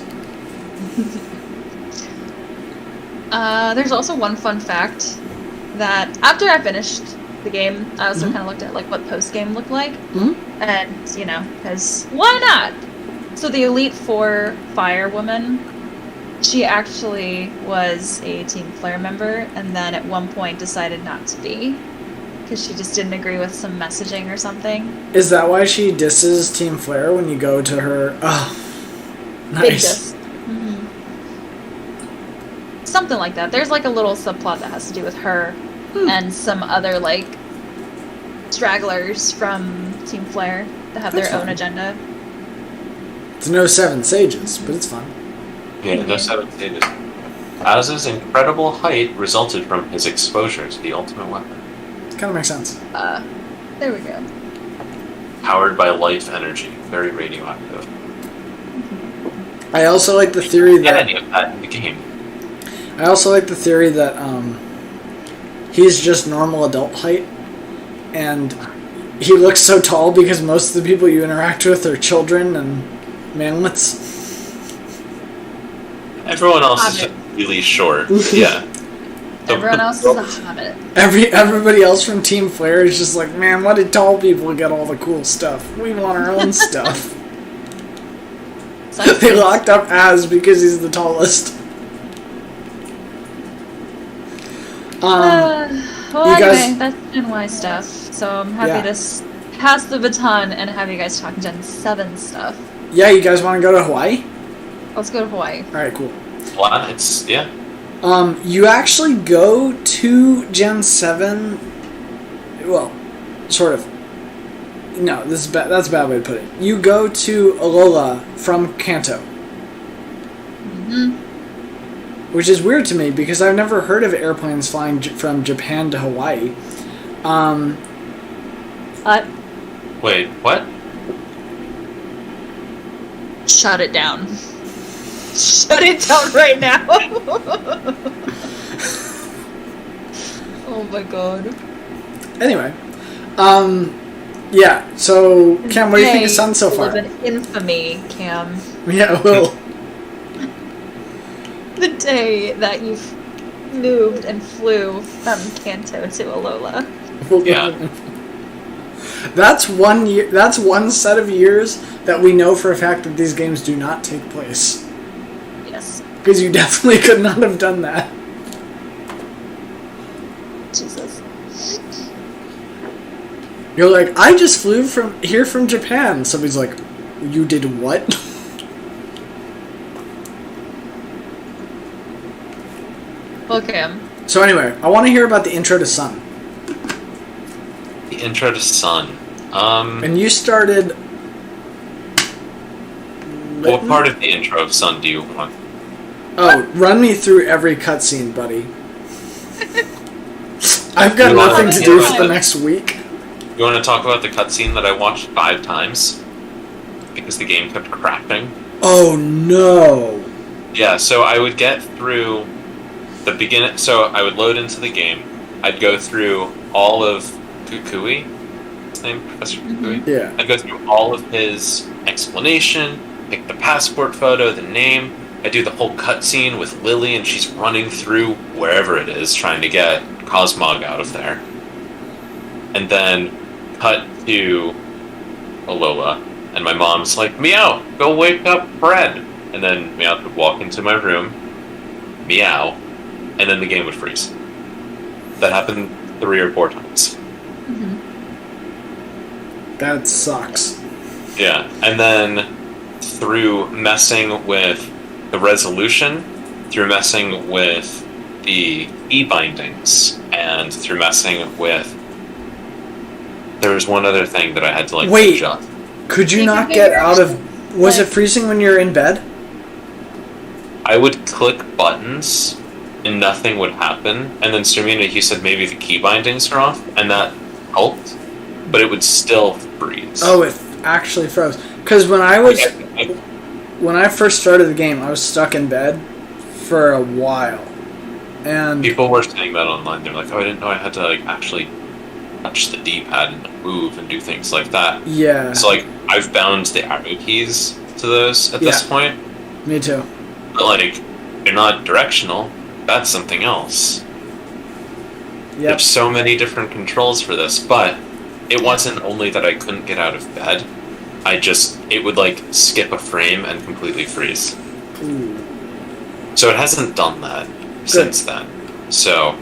There's also one fun fact that after I finished the game, I also kind of looked at like what post-game looked like. And, because why not? So the Elite Four Fire woman, she actually was a Team Flare member, and then at one point decided not to be, because she just didn't agree with some messaging or something. Is that why she disses Team Flare when you go to her? Oh, Big nice. diss. Something like that. There's like a little subplot that has to do with her and some other like stragglers from Team Flare that have That's their own fine. agenda. It's no 7 Sages, but it's fun. Yeah, no 7 stages. Az's incredible height resulted from his exposure to the ultimate weapon. Kind of makes sense. There we go. powered by life energy, very radioactive. I also like the theory Get that any of that in the game. He's just normal adult height, and he looks so tall because most of the people you interact with are children and manlets. Everyone else is just really short. Yeah. Everyone else is a hobbit. Everybody else from Team Flare is just like, man, why did tall people get all the cool stuff? We want our own stuff. They locked up Az because he's the tallest. Well, you anyway, guys- that's Gen Y stuff. So I'm happy to pass the baton and have you guys talk Gen 7 stuff. Yeah, you guys want to go to Hawaii? Let's go to Hawaii. All right, cool. Well, it's, yeah. You actually go to Gen 7. Well, sort of. No, that's a bad way to put it. You go to Alola from Kanto. Mm-hmm. Which is weird to me because I've never heard of airplanes flying from Japan to Hawaii. Wait, what? Shut it down. Shut it down right now. Oh my god. Anyway, yeah. So Cam, what do you think of Sun so far? Live in infamy, Cam. Yeah, well, The day that you moved and flew from Kanto to Alola. Yeah. That's 1 year. That's one set of years that we know for a fact that these games do not take place. Yes. Because you definitely could not have done that. Jesus. You're like, I just flew from Japan. Somebody's like, you did what? Well, Cam. So anyway, I want to hear about the intro to Sun. The intro to Sun. And you started. What part of the intro of Sun do you want? Oh, run me through every cutscene, buddy. I've got You want nothing to to do hear for the about- next week. You want to talk about the cutscene that I watched 5 times? Because the game kept crashing? Oh no! Yeah, so I would get through the beginning. So I would load into the game. I'd go through all of Kukui. His name, Professor Kukui. Yeah. I'd go through all of his explanation, pick the passport photo, the name. I do the whole cutscene with Lily, and she's running through wherever it is, trying to get Cosmog out of there. And then cut to Alola, and my mom's like, "Meow, go wake up Fred." And then Meow would walk into my room, meow, and then the game would freeze. That happened 3 or 4 times. Mm-hmm. That sucks. Yeah, and then through messing with the resolution, through messing with the e-bindings, and through messing with... There was one other thing that I had to, like, Wait. adjust. Could you Make not it get bigger. out of... Was it Like- freezing when you were in bed? I would click buttons, and nothing would happen, and then Sirmina, he said maybe the key bindings are off, and that helped, but it would still freeze. Oh, it actually froze. Because when I was... I- When I first started the game, I was stuck in bed for a while. And... People were saying that online. They're like, "Oh, I didn't know I had to like actually touch the D-pad and move and do things like that." Yeah. So like, I've bound the arrow keys to those at this Yeah. point, Me too. but like, they're not directional. That's something else. Yep. There's so many different controls for this, but it wasn't only that I couldn't get out of bed. It would like skip a frame and completely freeze. Ooh. So it hasn't done that since then. So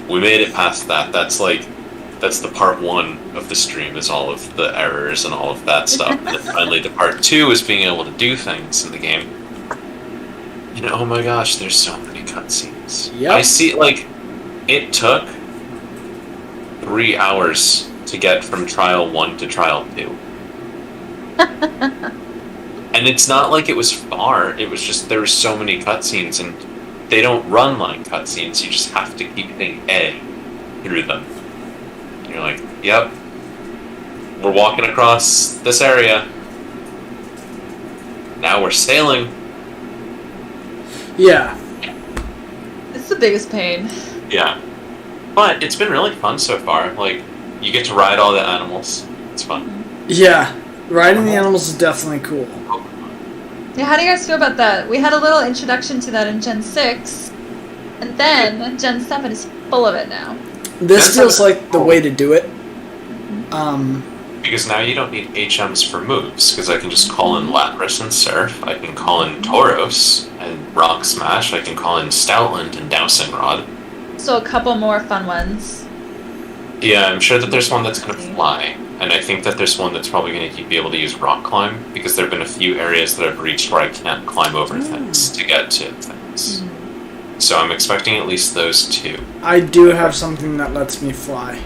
we made it past that. That's the part 1 of the stream, is all of the errors and all of that stuff. And then finally the part 2 is being able to do things in the game. And oh my gosh, there's so many cutscenes. Yep. I see, like, it took 3 hours to get from Trial 1 to Trial 2. And it's not like it was far, it was just there were so many cutscenes, and they don't run like cutscenes, you just have to keep hitting A through them. And you're like, yep. we're walking across this area. Now we're sailing. Yeah. It's the biggest pain. Yeah. But it's been really fun so far. Like, you get to ride all the animals. It's fun. Yeah. Riding the animals is definitely cool. Yeah, how do you guys feel about that? We had a little introduction to that in Gen 6, and then Gen 7 is full of it now. This feels like the way to do it. Because now you don't need HMs for moves, because I can just call in Lapras and Surf, I can call in Tauros and Rock Smash, I can call in Stoutland and Dowsing Rod. So a couple more fun ones. Yeah, I'm sure that there's one that's going to fly, and I think that there's one that's probably going to be able to use Rock Climb, because there have been a few areas that I've reached where I can't climb over things to get to things. So I'm expecting at least those two. I do have something that lets me fly.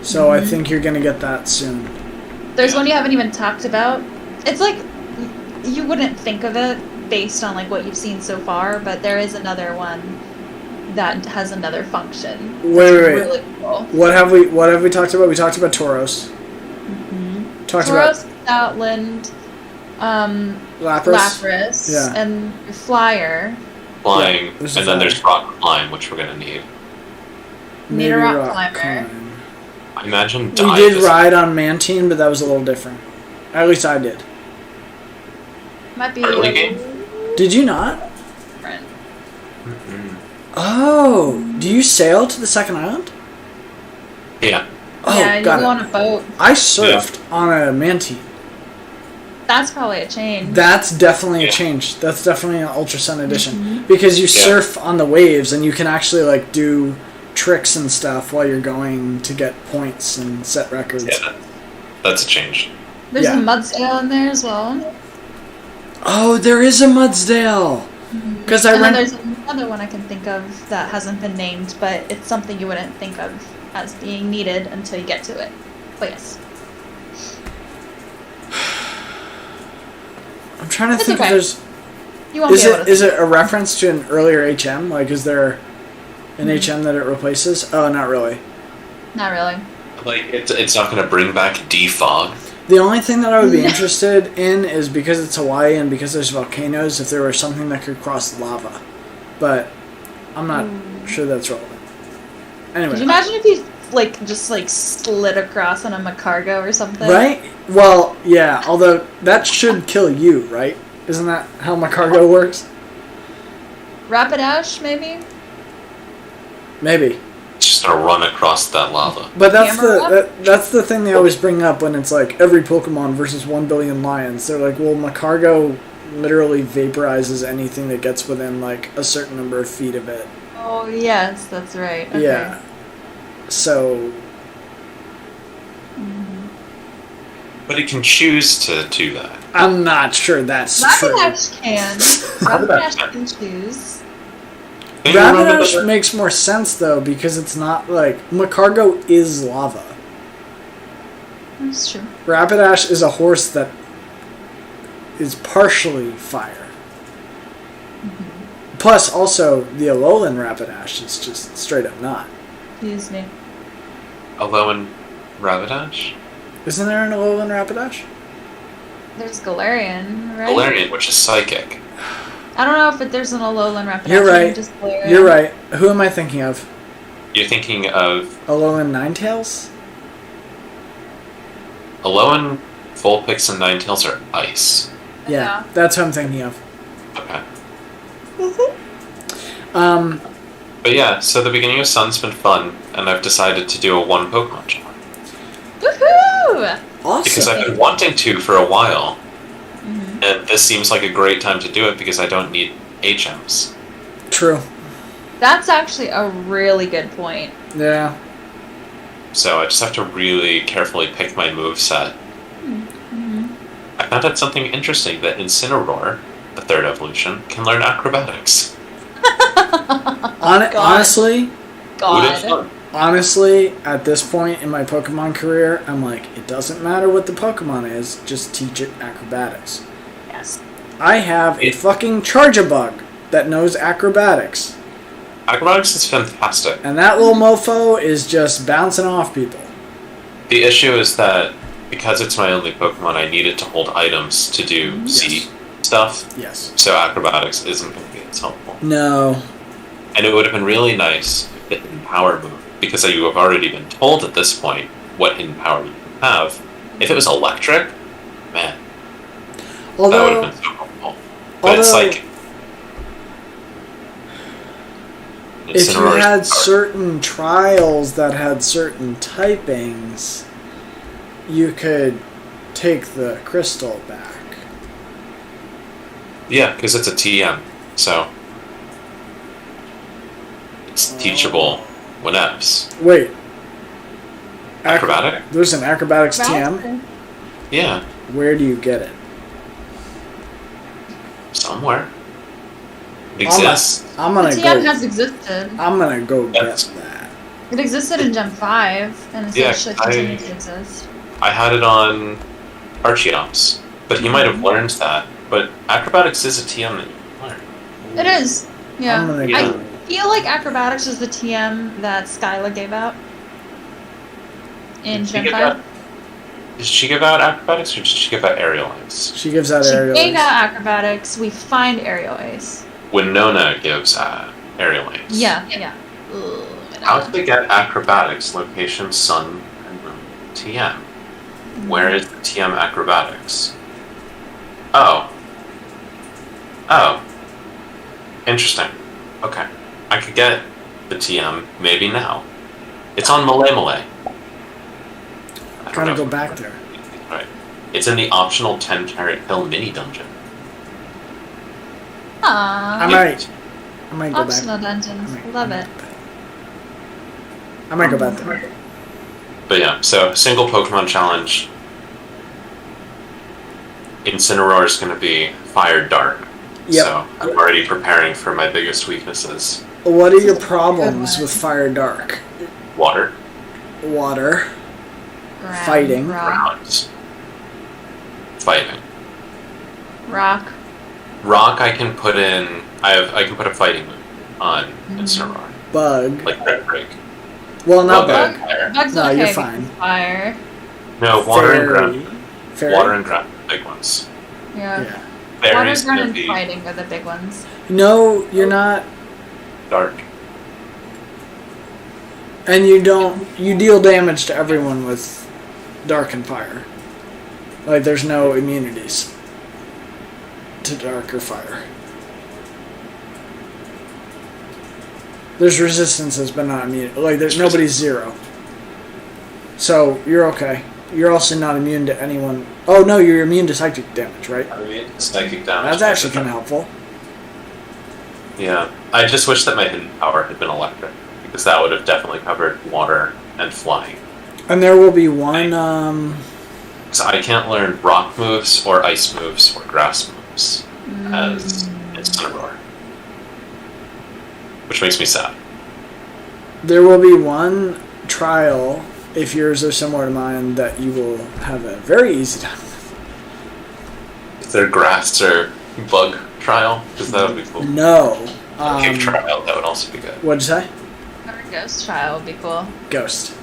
So I think you're going to get that soon. There's one you haven't even talked about. It's like, you wouldn't think of it based on like what you've seen so far, but there is another one that has another function. Wait. Really cool. What have we talked about? We talked about Tauros. Tauros, Stoutland, Lapras, Yeah. and Flyer. Flying, Yeah, and then there's Rock Climb, which we're going to need. Need a rock climber. I imagine We Dive did is- ride on Mantine, but that was a little different. At least I did. Might be Early a game? little Did you not? different. Oh, do you sail to the second island? Yeah. Oh, Yeah, you got go it. on a boat. I surfed on a Mantine. That's probably a change. That's definitely a Yeah. change. That's definitely an Ultra Sun edition. Because you surf on the waves and you can actually like do tricks and stuff while you're going to get points and set records. Yeah, that's a change. There's Yeah. a Mudsdale in there as well. Oh, there is a Mudsdale. Because I And then went. there's another one I can think of that hasn't been named, but it's something you wouldn't think of as being needed until you get to it. But yes. I'm trying to It's think okay. if there's. You won't Is be able it to is it a reference to an earlier HM? Like, is there an HM that it replaces? Oh, not really. Not really. Like, it's not going to bring back defog. The only thing that I would be interested in is because it's Hawaii and because there's volcanoes, if there was something that could cross lava. But I'm not sure that's relevant. Anyway. Could you imagine if you just slid across on a Macargo or something? Right? Well, yeah, although that should kill you, right? Isn't that how Macargo works? Rapidash, maybe? Maybe. It's just going to run across that lava. But that's Hammer that's the thing they always bring up when it's like every Pokemon versus 1 billion lions. They're like, well, Macargo literally vaporizes anything that gets within like a certain number of feet of it. Oh, yes, that's right. Okay. Yeah. So But it can choose to do that. I'm not sure that's true. Rapidash can. Rapidash can choose. Don't you remember Rapidash the- makes more sense though because it's not like Macargo is lava. That's true. Rapidash is a horse that is partially fire. Plus, also the Alolan Rapidash is just straight up not. Excuse me. Alolan Rapidash? Isn't there an Alolan Rapidash? There's Galarian, right? Galarian, which is psychic. I don't know if there's an Alolan Rapidash. You're I think right. Just Galarian. You're right. Who am I thinking of? You're thinking of Alolan Ninetales? Alolan, Vulpix, and Ninetales are ice. Yeah, that's who I'm thinking of. Okay. But But yeah, so the beginning of Sun's been fun, and I've decided to do a one Pokemon challenge. Woohoo! Because awesome. I've been wanting to for a while, and this seems like a great time to do it because I don't need HMs. True. That's actually a really good point. Yeah. So I just have to really carefully pick my moveset. I found out something interesting that Incineroar, the third evolution, can learn acrobatics. Honestly, Who'd have God. thought? honestly, at this point in my Pokemon career, I'm like, it doesn't matter what the Pokemon is, just teach it acrobatics. Yes. I have a fucking Charjabug that knows acrobatics. Acrobatics is fantastic. And that little mofo is just bouncing off people. The issue is that because it's my only Pokemon, I need it to hold items to do sea stuff. Yes. So acrobatics isn't going to be as helpful. No. And it would have been really nice if it hidden power moved, because you have already been told at this point what hidden power you have. If it was electric, man, that would have been so helpful. But it's like... If you had certain trials that had certain typings, you could take the crystal back. Yeah, because it's a TM, so it's teachable whenevs. Wait. Acrobatic? There's an acrobatics TM? Yeah. Where do you get it? Somewhere. It exists. I'm gonna the go. TM has existed. I'm gonna go get that. It existed in Gen 5, and it's actually continued to exist. I had it on Archeops, but he might have learned that. But acrobatics is a TM that you can learn. It is. Yeah. Yeah. I feel like acrobatics is the TM that Skyla gave out in Gen 5. Did she give out acrobatics, or did she give out aerial ace? She gives out aerial ace. She gave out acrobatics. We find aerial ace. Winona gives aerial ace. Yeah. How did they get acrobatics, location, sun, and moon, TM? Where is the TM acrobatics? Oh. Interesting. Okay. I could get the TM maybe now. It's on Malay. Gotta go back there. Right. It's in the optional 10-carat hill mini dungeon. Aww. I might go back. Optional dungeons. Love it. I might go back there. But yeah, so single Pokemon challenge. Incineroar is going to be Fire Dark. Yep. So I'm already preparing for my biggest weaknesses. What are your problems with Fire Dark? Water. Fighting. Ground. Fighting. Rock. Rock I can put in... I can put a fighting move on Incineroar. Bug. Like Red Break. Well, not Bug. Bug's No, okay. you're fine. Fire. No, water and Fairy. ground. Fairy? Water and ground, big ones. Yeah. Fairy's Water, ground, gonna and be fighting are the big ones. No, you're not. dark. And you deal damage to everyone with Dark and Fire. Like, there's no immunities to Dark or Fire. There's resistances, but not immune. Like, there's nobody's zero. So, you're okay. You're also not immune to anyone. Oh, no, you're immune to psychic damage, right? Psychic damage. That's actually kind of helpful. Yeah. I just wish that my hidden power had been electric, because that would have definitely covered water and flying. And there will be one, So I can't learn rock moves, or ice moves, or grass moves as Incineroar. Which makes me sad. There will be one trial, if yours are similar to mine, that you will have a very easy time with. Is there grass or bug trial? Because that would be cool. No. Cave trial, that would also be good. What'd you say? Or ghost trial would be cool. Ghost.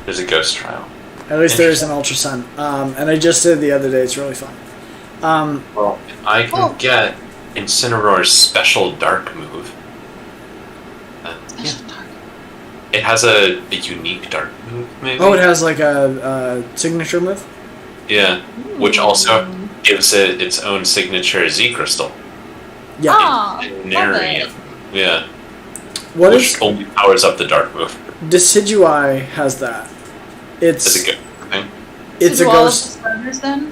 There's a ghost trial. At least there's an Ultra Sun. And I just did the other day. It's really fun. Well, I can get Incineroar's special dark move. It has a unique dark move, maybe? Oh, it has like a signature move? Yeah, which also gives it its own signature Z crystal. Yeah. Oh, Narium. Yeah. Which only powers up the dark move. Decidui has that. It's a good thing. It's a ghost. Starters, then?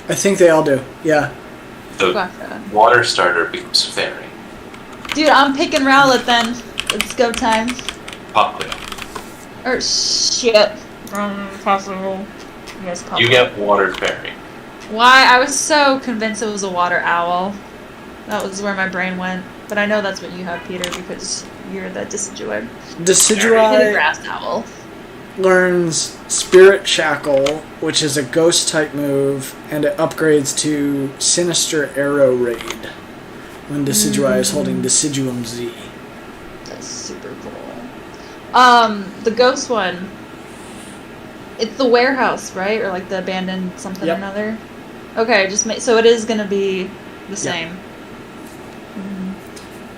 I think they all do. Yeah. The Gotcha. water starter becomes fairy. Dude, I'm picking Rowlet then. It's go time. Popplio. Or shit. Possible. Yes, You get water fairy. Why? I was so convinced it was a water owl. That was where my brain went. But I know that's what you have, Peter, because you're the Decidueye. Decidui grass owl. learns Spirit Shackle, which is a ghost type move, and it upgrades to Sinister Arrow Raid when Decidueye is holding Deciduum Z. That's super cool. The ghost one. It's the warehouse, right? Or like the abandoned something Yep. or another. Okay, so it is gonna be the same.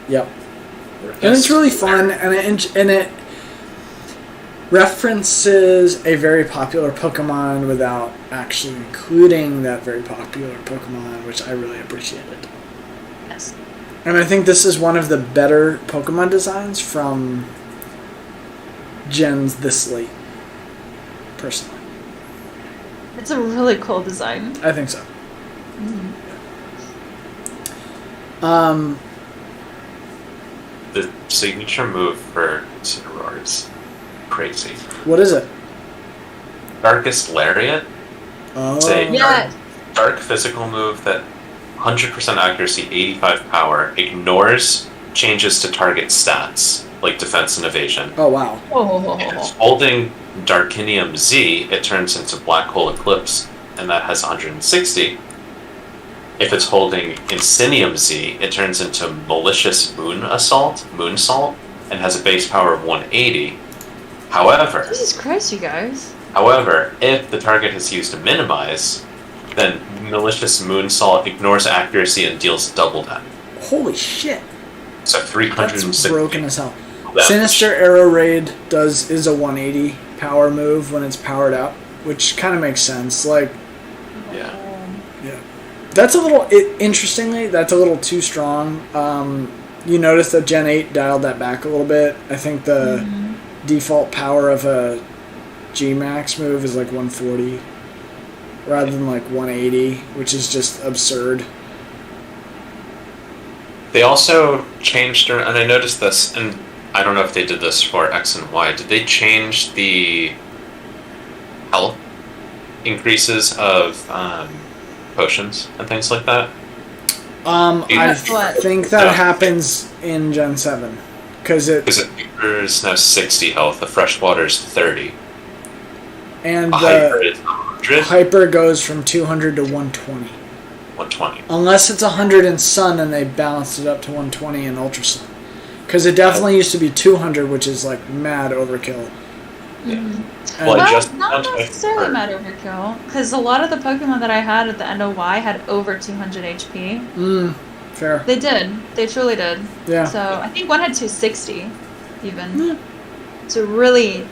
Yep. And it's really fun, and it references a very popular Pokemon without actually including that very popular Pokemon, which I really appreciated. Yes. And I think this is one of the better Pokemon designs from gens this late, personally. It's a really cool design. I think so. The signature move for Incineroar is crazy. What is it? Darkest Lariat. Oh. It's a Yeah. dark physical move that 100% accuracy, 85 power, ignores changes to target stats, like defense and evasion. Oh, wow. If it's holding Darkinium Z, it turns into Black Hole Eclipse, and that has 160. If it's holding Insinium Z, it turns into Malicious Moonsault, and has a base power of 180. However, Jesus Christ, you guys. if the target has used a minimize, then Malicious Moonsault ignores accuracy and deals double that. Holy shit. So 360. That's broken as hell. damage. Sinister Arrow Raid is a 180 power move when it's powered up, which kind of makes sense. Like, Yeah. that's a little, interestingly, that's a little too strong. You notice that Gen 8 dialed that back a little bit. I think the default power of a G-Max move is like 140 rather than like 180, which is just absurd. They also changed, and I noticed this, and I don't know if they did this for X and Y. Did they change the health increases of potions and things like that? I think that happens in Gen 7. Because it is now 60 health, the freshwater is 30. And a hyper is 100. Hyper goes from 200 to 120. 120. Unless it's 100 in Sun and they balanced it up to 120 in Ultra Sun. Because it definitely used to be 200, which is like mad overkill. Yeah. Well, not necessarily mad overkill, because a lot of the Pokemon that I had at the end of Y had over 200 HP. Fair. They did. They truly did. Yeah. So I think one had 260, even. So really.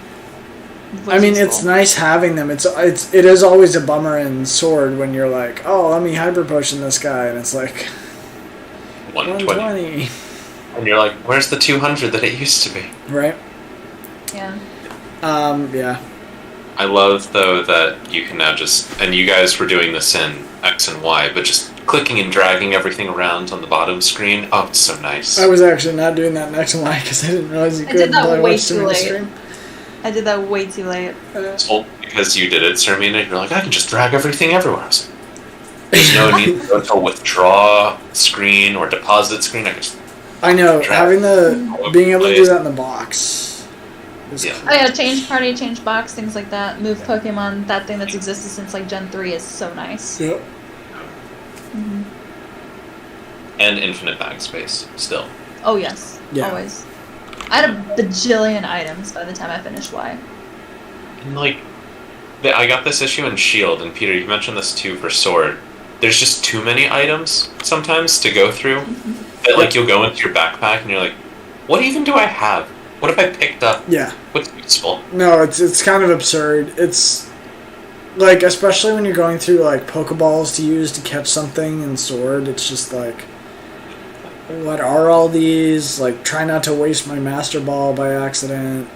I mean, it's nice having them. It is always a bummer in Sword when you're like, oh, let me Hyper Potion this guy, and it's like 120. And you're like, where's the 200 that it used to be? Right. Yeah. Yeah. I love, though, that you can now just, and you guys were doing this in X and Y, but just clicking and dragging everything around on the bottom screen. Oh, it's so nice. I was actually not doing that in X and Y because I didn't realize you could. I did that way too late. I did that way too late. Well, because you did it, Sirmina, you're like, I can just drag everything everywhere. I was like, there's no need to go to a withdraw screen or deposit screen. I know, being able to do that in the box. Oh yeah, change party, change box, things like that. Move Pokemon, that thing that's existed since like Gen 3 is so nice. Yep. And infinite bag space, still. Oh yes, always. I had a bajillion items by the time I finished Y. And like, I got this issue in Shield, and Peter, you mentioned this too for Sword. There's just too many items sometimes to go through. That like you'll go into your backpack and you're like, what even do I have? What have I picked up? Yeah. What's useful? No, it's kind of absurd. It's like, especially when you're going through like Pokeballs to use to catch something in Sword, it's just like, what are all these? Like, try not to waste my Master Ball by accident.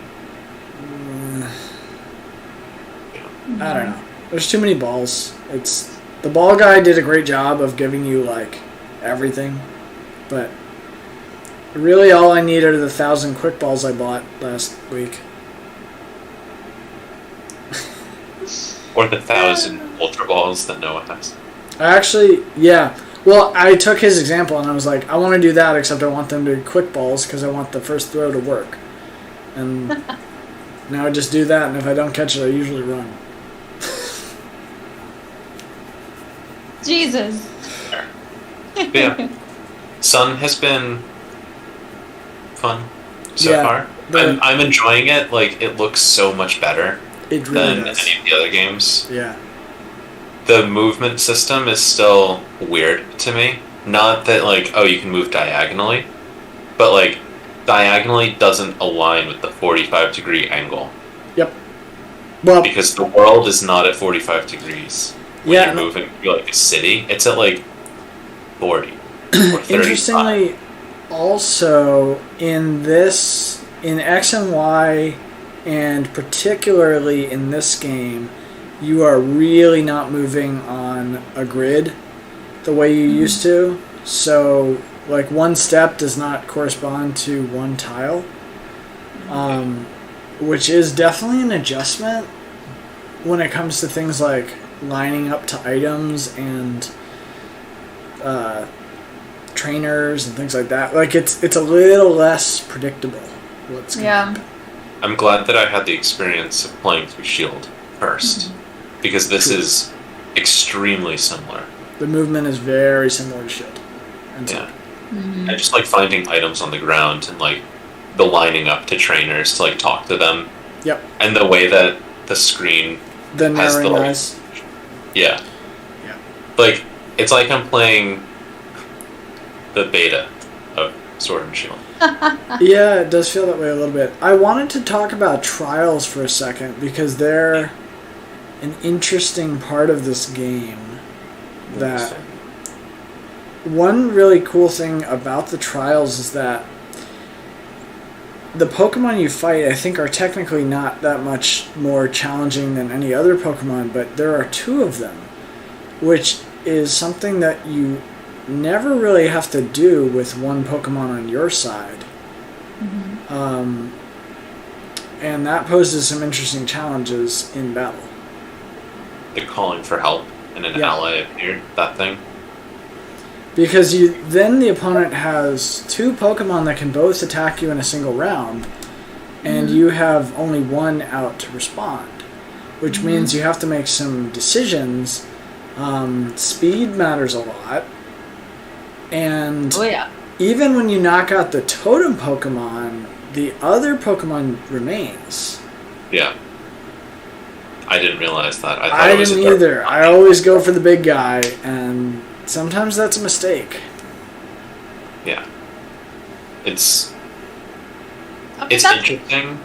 I don't know. There's too many balls. The ball guy did a great job of giving you like everything, but really all I need are the 1,000 quick balls I bought last week. Or the 1,000 Ultra Balls that Noah has. Yeah. Well, I took his example and I was like, I want to do that, except I want them to be quick balls because I want the first throw to work. And now I just do that, and if I don't catch it, I usually run. Jesus. Yeah. Sun has been fun so far. I'm enjoying it. Like, it looks so much better. It really than does. any of the other games. Yeah. The movement system is still weird to me. Not that, like, oh, you can move diagonally, but, like, diagonally doesn't align with the 45-degree angle. Yep. Well, Because the world is not at 45 degrees. When Yeah, you're no- moving through, like, a city, it's at, like, 40 or 35. interestingly, also in X and Y, and particularly in this game, you are really not moving on a grid the way you used to. So, like, one step does not correspond to one tile, which is definitely an adjustment when it comes to things like lining up to items and trainers and things like that. Like, it's a little less predictable what's going to Yeah. happen. I'm glad that I had the experience of playing through Shield first, because this is extremely similar. The movement is very similar to Shield. And so, Yeah. I just like finding items on the ground and, like, the lining up to trainers to, like, talk to them. Yep. And the way that the screen The has narrowing the, like, eyes. yeah. Yeah. Like, it's like I'm playing the beta of Sword and Shield. Yeah, it does feel that way a little bit. I wanted to talk about trials for a second because they're an interesting part of this game. That one really cool thing about the trials is that the Pokemon you fight, I think, are technically not that much more challenging than any other Pokemon, but there are two of them, which is something that you never really have to do with one Pokemon on your side. And that poses some interesting challenges in battle. The calling for help and an ally appeared, that thing. Because then the opponent has two Pokemon that can both attack you in a single round, and you have only one out to respond, which means you have to make some decisions. Speed matters a lot, and Oh yeah. even when you knock out the totem Pokemon, the other Pokemon remains. Yeah. I didn't realize that. I thought I it was didn't a dark either. Pokemon. I always go for the big guy, and sometimes that's a mistake. Yeah. It's I mean, it's that's- interesting.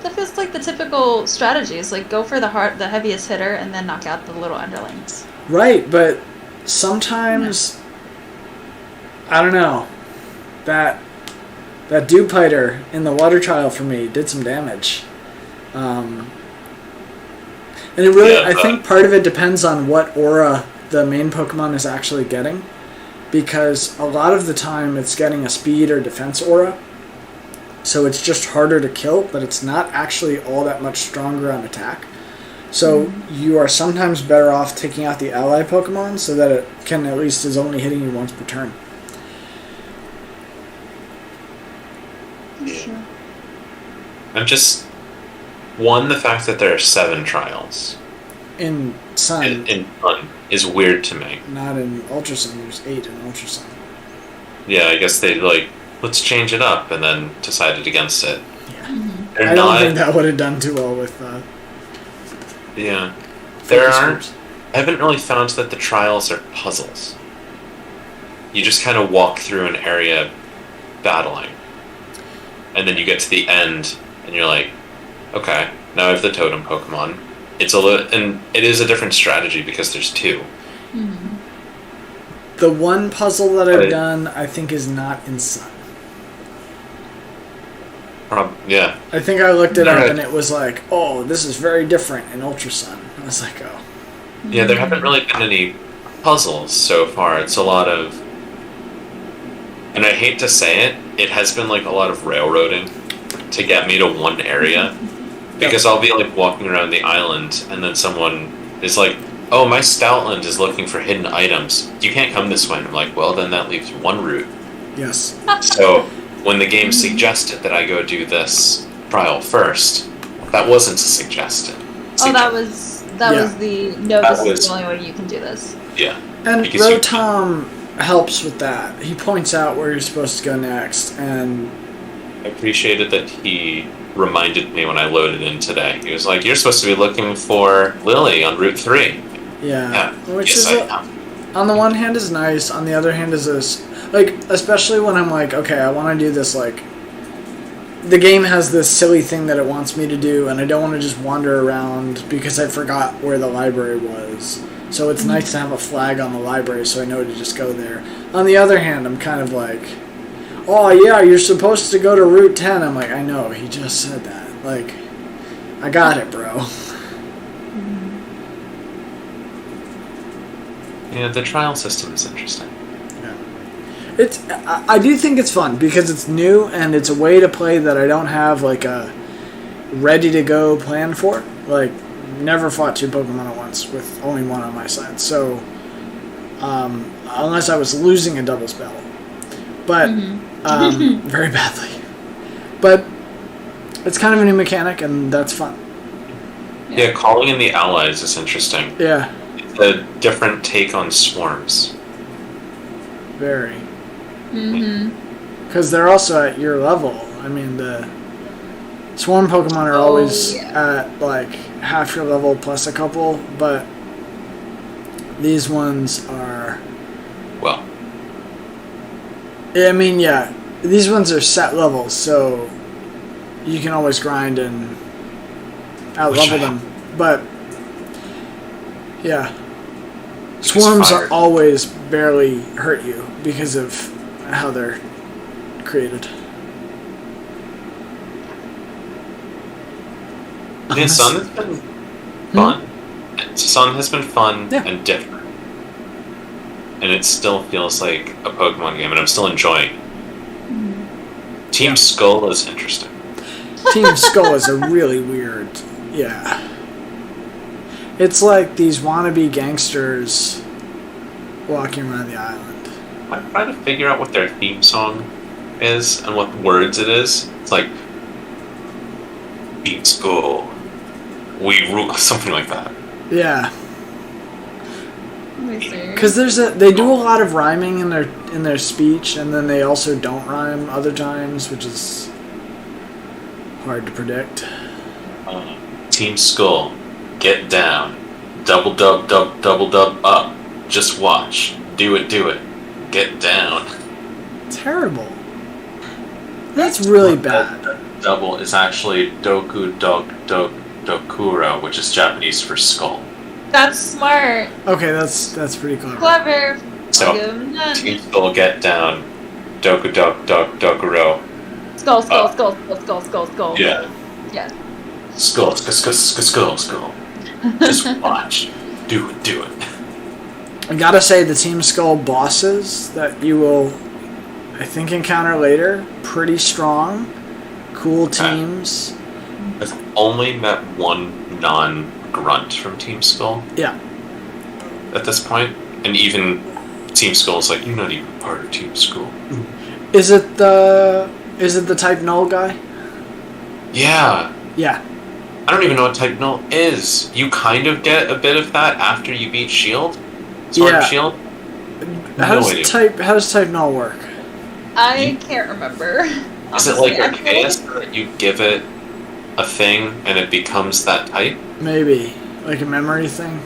That feels like the typical strategies. Like, go for the heaviest hitter, and then knock out the little underlings. Right, but sometimes I don't know. That Dewpider in the water trial for me did some damage. And it really, Yeah, I think part of it depends on what aura the main Pokemon is actually getting. Because a lot of the time it's getting a speed or defense aura. So it's just harder to kill, but it's not actually all that much stronger on attack. So you are sometimes better off taking out the ally Pokemon so that it can at least is only hitting you once per turn. Sure. I'm just the fact that there are 7 trials In Sun, in Sun is weird to me. not in Ultra Sun, there's 8 in Ultra Sun. Yeah, I guess they let's change it up and then decided against it. Yeah. They're I don't not. think that would have done too well with Yeah, there focus aren't. groups. I haven't really found that the trials are puzzles. You just kind of walk through an area battling. And then you get to the end, and you're like, okay, now I have the totem Pokemon. And it is a different strategy because there's 2. The one puzzle that I've Right. done, I think, is not in Sun. Yeah, I think I looked it up Right. and it was like, oh, this is very different in Ultra Sun. I was like, oh. yeah. There haven't really been any puzzles so far. It's a lot of, and I hate to say it, it has been like a lot of railroading to get me to one area. Because I'll be like walking around the island, and then someone is like, "Oh, my Stoutland is looking for hidden items. You can't come this way." And I'm like, "Well, then that leaves one route." Yes. So when the game suggested that I go do this trial first, that wasn't a suggested. Oh, that was the no. That This is was- the only way you can do this. Yeah. And Because you- Rotom helps with that. He points out where you're supposed to go next, and I appreciated that he reminded me when I loaded in today. He was like, "You're supposed to be looking for Lily on Route 3." Yeah, which yes, is on the one hand is nice. On the other hand is this, like, especially when I'm like, okay, I want to do this, like, the game has this silly thing that it wants me to do, and I don't want to just wander around because I forgot where the library was. So it's nice to have a flag on the library so I know to just go there. On the other hand, I'm kind of like, oh yeah, you're supposed to go to Route 10. I'm like, I know, he just said that. Like, I got it, bro. Yeah, the trial system is interesting. I do think it's fun because it's new and it's a way to play that I don't have like a ready to go plan for. Like, never fought 2 Pokemon at once with only one on my side. So, unless I was losing a doubles battle, but very badly. But it's kind of a new mechanic and that's fun. Yeah, calling in the allies is interesting. Yeah, It's a different take on swarms. very. Because they're also at your level. I mean, the swarm Pokemon are always at like half your level plus a couple, but these ones are. Well, I mean, yeah, these ones are set levels, so you can always grind and out-level them. But yeah, swarms are always barely hurt you because of how they're created. the Sun has been fun. Sun has been fun and different. And it still feels like a Pokemon game, and I'm still enjoying it. Team Skull is interesting. Team Skull is a really weird, yeah. It's like these wannabe gangsters walking around the island. I'm trying to figure out what their theme song is and what words it is. It's like Team Skull, we rule, something like that. Yeah. Let me see. Because they do a lot of rhyming in their speech, and then they also don't rhyme other times, which is hard to predict. Team Skull, get down, double dub up, just watch, do it, get down. Terrible. That's really bad. Double is actually dokuro, which is Japanese for skull. That's smart. Okay, that's pretty clever. Clever. So, I'll give him that. Team Skull, get down, dokuro. Skull. Yeah. Yeah. Skull. Just watch. Do it. I gotta say, the Team Skull bosses that you will, I think, encounter later, pretty strong. Cool teams. I've only met one non-grunt from Team Skull. Yeah. At this point, and even Team Skull's like, you're not even part of Team Skull. Is it the Type Null guy? Yeah. Yeah. I don't even know what Type Null is. You kind of get a bit of that after you beat Shield. Sword and Shield. How does Type Null work? I can't remember. Is it like Arceus that you give it a thing and it becomes that type? Maybe. Like a memory thing?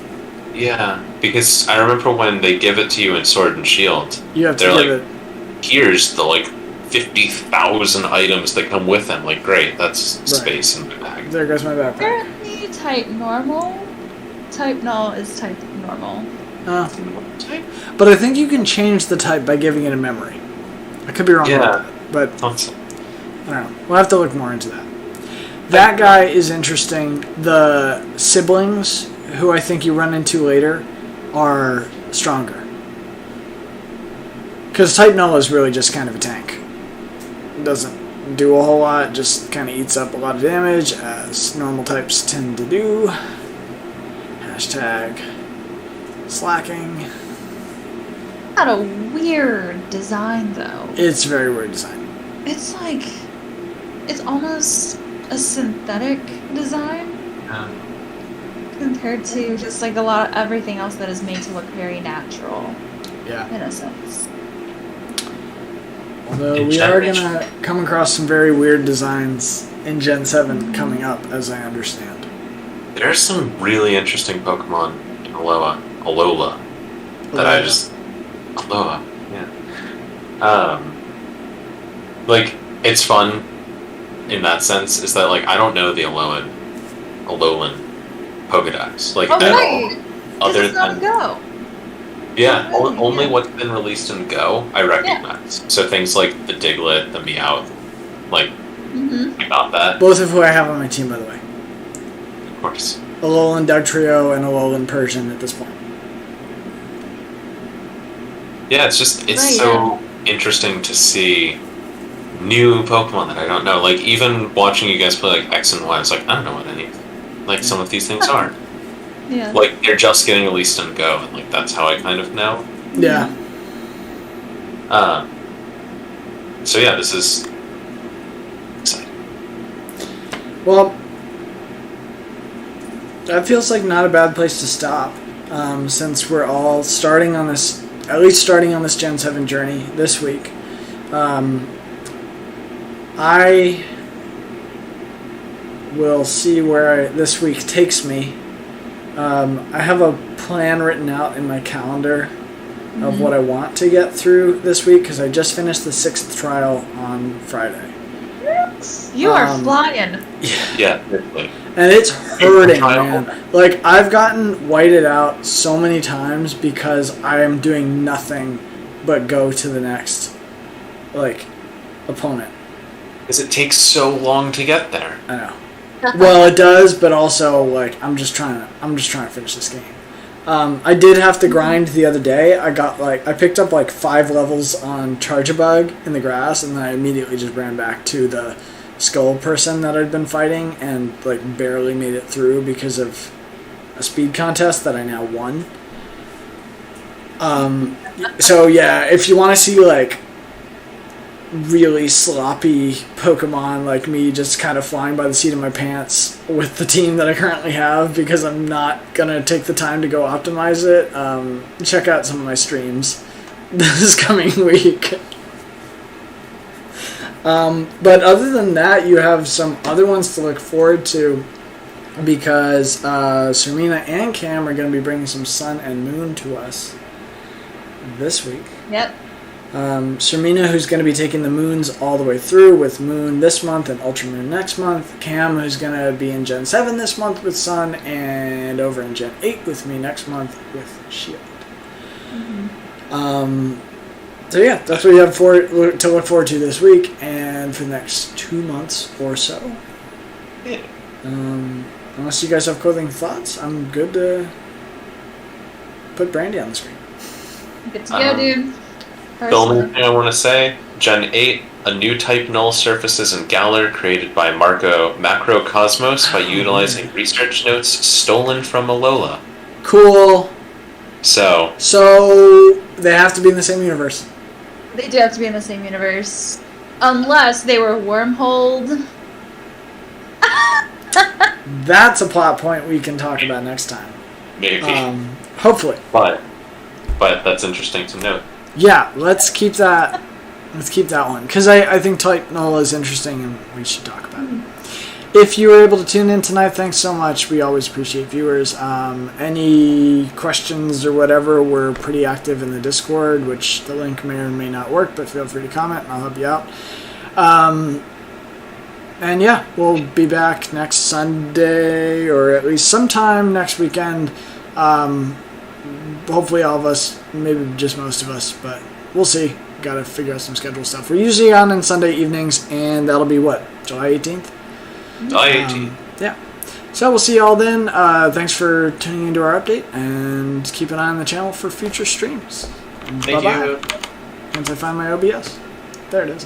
Yeah, because I remember when they give it to you in Sword and Shield, You have to they're give like, it. here's the like 50,000 items that come with them. Like, great, that's space in my bag. There goes my backpack. Apparently type normal. Type null is type normal. But I think you can change the type by giving it a memory. I could be wrong about that, but I don't know. We'll have to look more into that. That guy is interesting. The siblings, who I think you run into later, are stronger. Because Type Null is really just kind of a tank. It doesn't do a whole lot, just kind of eats up a lot of damage, as normal types tend to do. Hashtag slacking. Not a weird design though. It's a very weird design. It's like, it's almost a synthetic design compared to just like a lot of everything else that is made to look very natural. Yeah. In a sense. Although In we are generation. going to come across some very weird designs in Gen 7 coming up, as I understand. There's some really interesting Pokemon in Alola, that I just Alola, yeah. Like it's fun in that sense. Is that like I don't know the Alolan Pokedex like Oh, at right. all, other It's not than Go. yeah, really, only yeah. what's been released in Go I recognize. So things like the Diglett, the Meowth, like Mm-hmm. about that, Both of who I have on my team, by the way. of course. Alolan Dugtrio and Alolan Persian at this point. Yeah, it's Right, so interesting to see new Pokemon that I don't know. Like even watching you guys play like X and Y, it's like I don't know what any like some of these things are. Yeah. Like they're just getting released in Go, and like that's how I kind of know. Yeah. So yeah, this is exciting. Well, that feels like not a bad place to stop, since we're all starting on this, at least starting on this Gen 7 journey this week. I will see where this week takes me. I have a plan written out in my calendar of what I want to get through this week, because I just finished the 6th trial on Friday. You are flying. Yeah, definitely. And it's hurting, Trial. man. Like, I've gotten whited out so many times because I am doing nothing but go to the next, like, opponent. Because it takes so long to get there. I know. Well, it does, but also, like, I'm just trying to finish this game. I did have to grind the other day. I picked up like 5 levels on Charjabug in the grass, and then I immediately just ran back to the skull person that I'd been fighting, and like barely made it through because of a speed contest that I now won. So yeah, if you want to see like really sloppy Pokemon like me just kind of flying by the seat of my pants with the team that I currently have because I'm not gonna take the time to go optimize it, check out some of my streams this coming week. But other than that, you have some other ones to look forward to, because Sirmina and Cam are going to be bringing some Sun and Moon to us this week. Yep. Sirmina, who's going to be taking the Moons all the way through with Moon this month and Ultra Moon next month. Cam, who's going to be in Gen 7 this month with Sun, and over in Gen 8 with me next month with Shield. So yeah, that's what you have to look forward to this week and for the next 2 months or so. Yeah. Unless you guys have clothing thoughts, I'm good to put Brandy on the screen. Good to go, dude. The only thing I want to say, Gen 8, a new type null surfaces in Galar created by Macrocosmos by utilizing research notes stolen from Alola. Cool. So they have to be in the same universe. They do have to be in the same universe. Unless they were wormholed. That's a plot point we can talk about next time. maybe, Hopefully. but that's interesting to note. Yeah, let's keep that one, because I think type null is interesting and we should talk about it. If you were able to tune in tonight, thanks so much. We always appreciate viewers. Any questions or whatever, we're pretty active in the Discord, which the link may or may not work, but feel free to comment and I'll help you out. And yeah, we'll be back next Sunday, or at least sometime next weekend. Hopefully all of us, maybe just most of us, but we'll see. Got to figure out some schedule stuff. We're usually on Sunday evenings, and that'll be what, July 18th? July 18th. Yeah. So we'll see you all then. Thanks for tuning into our update, and keep an eye on the channel for future streams. Thank Bye-bye. you. Once I find my OBS. There it is.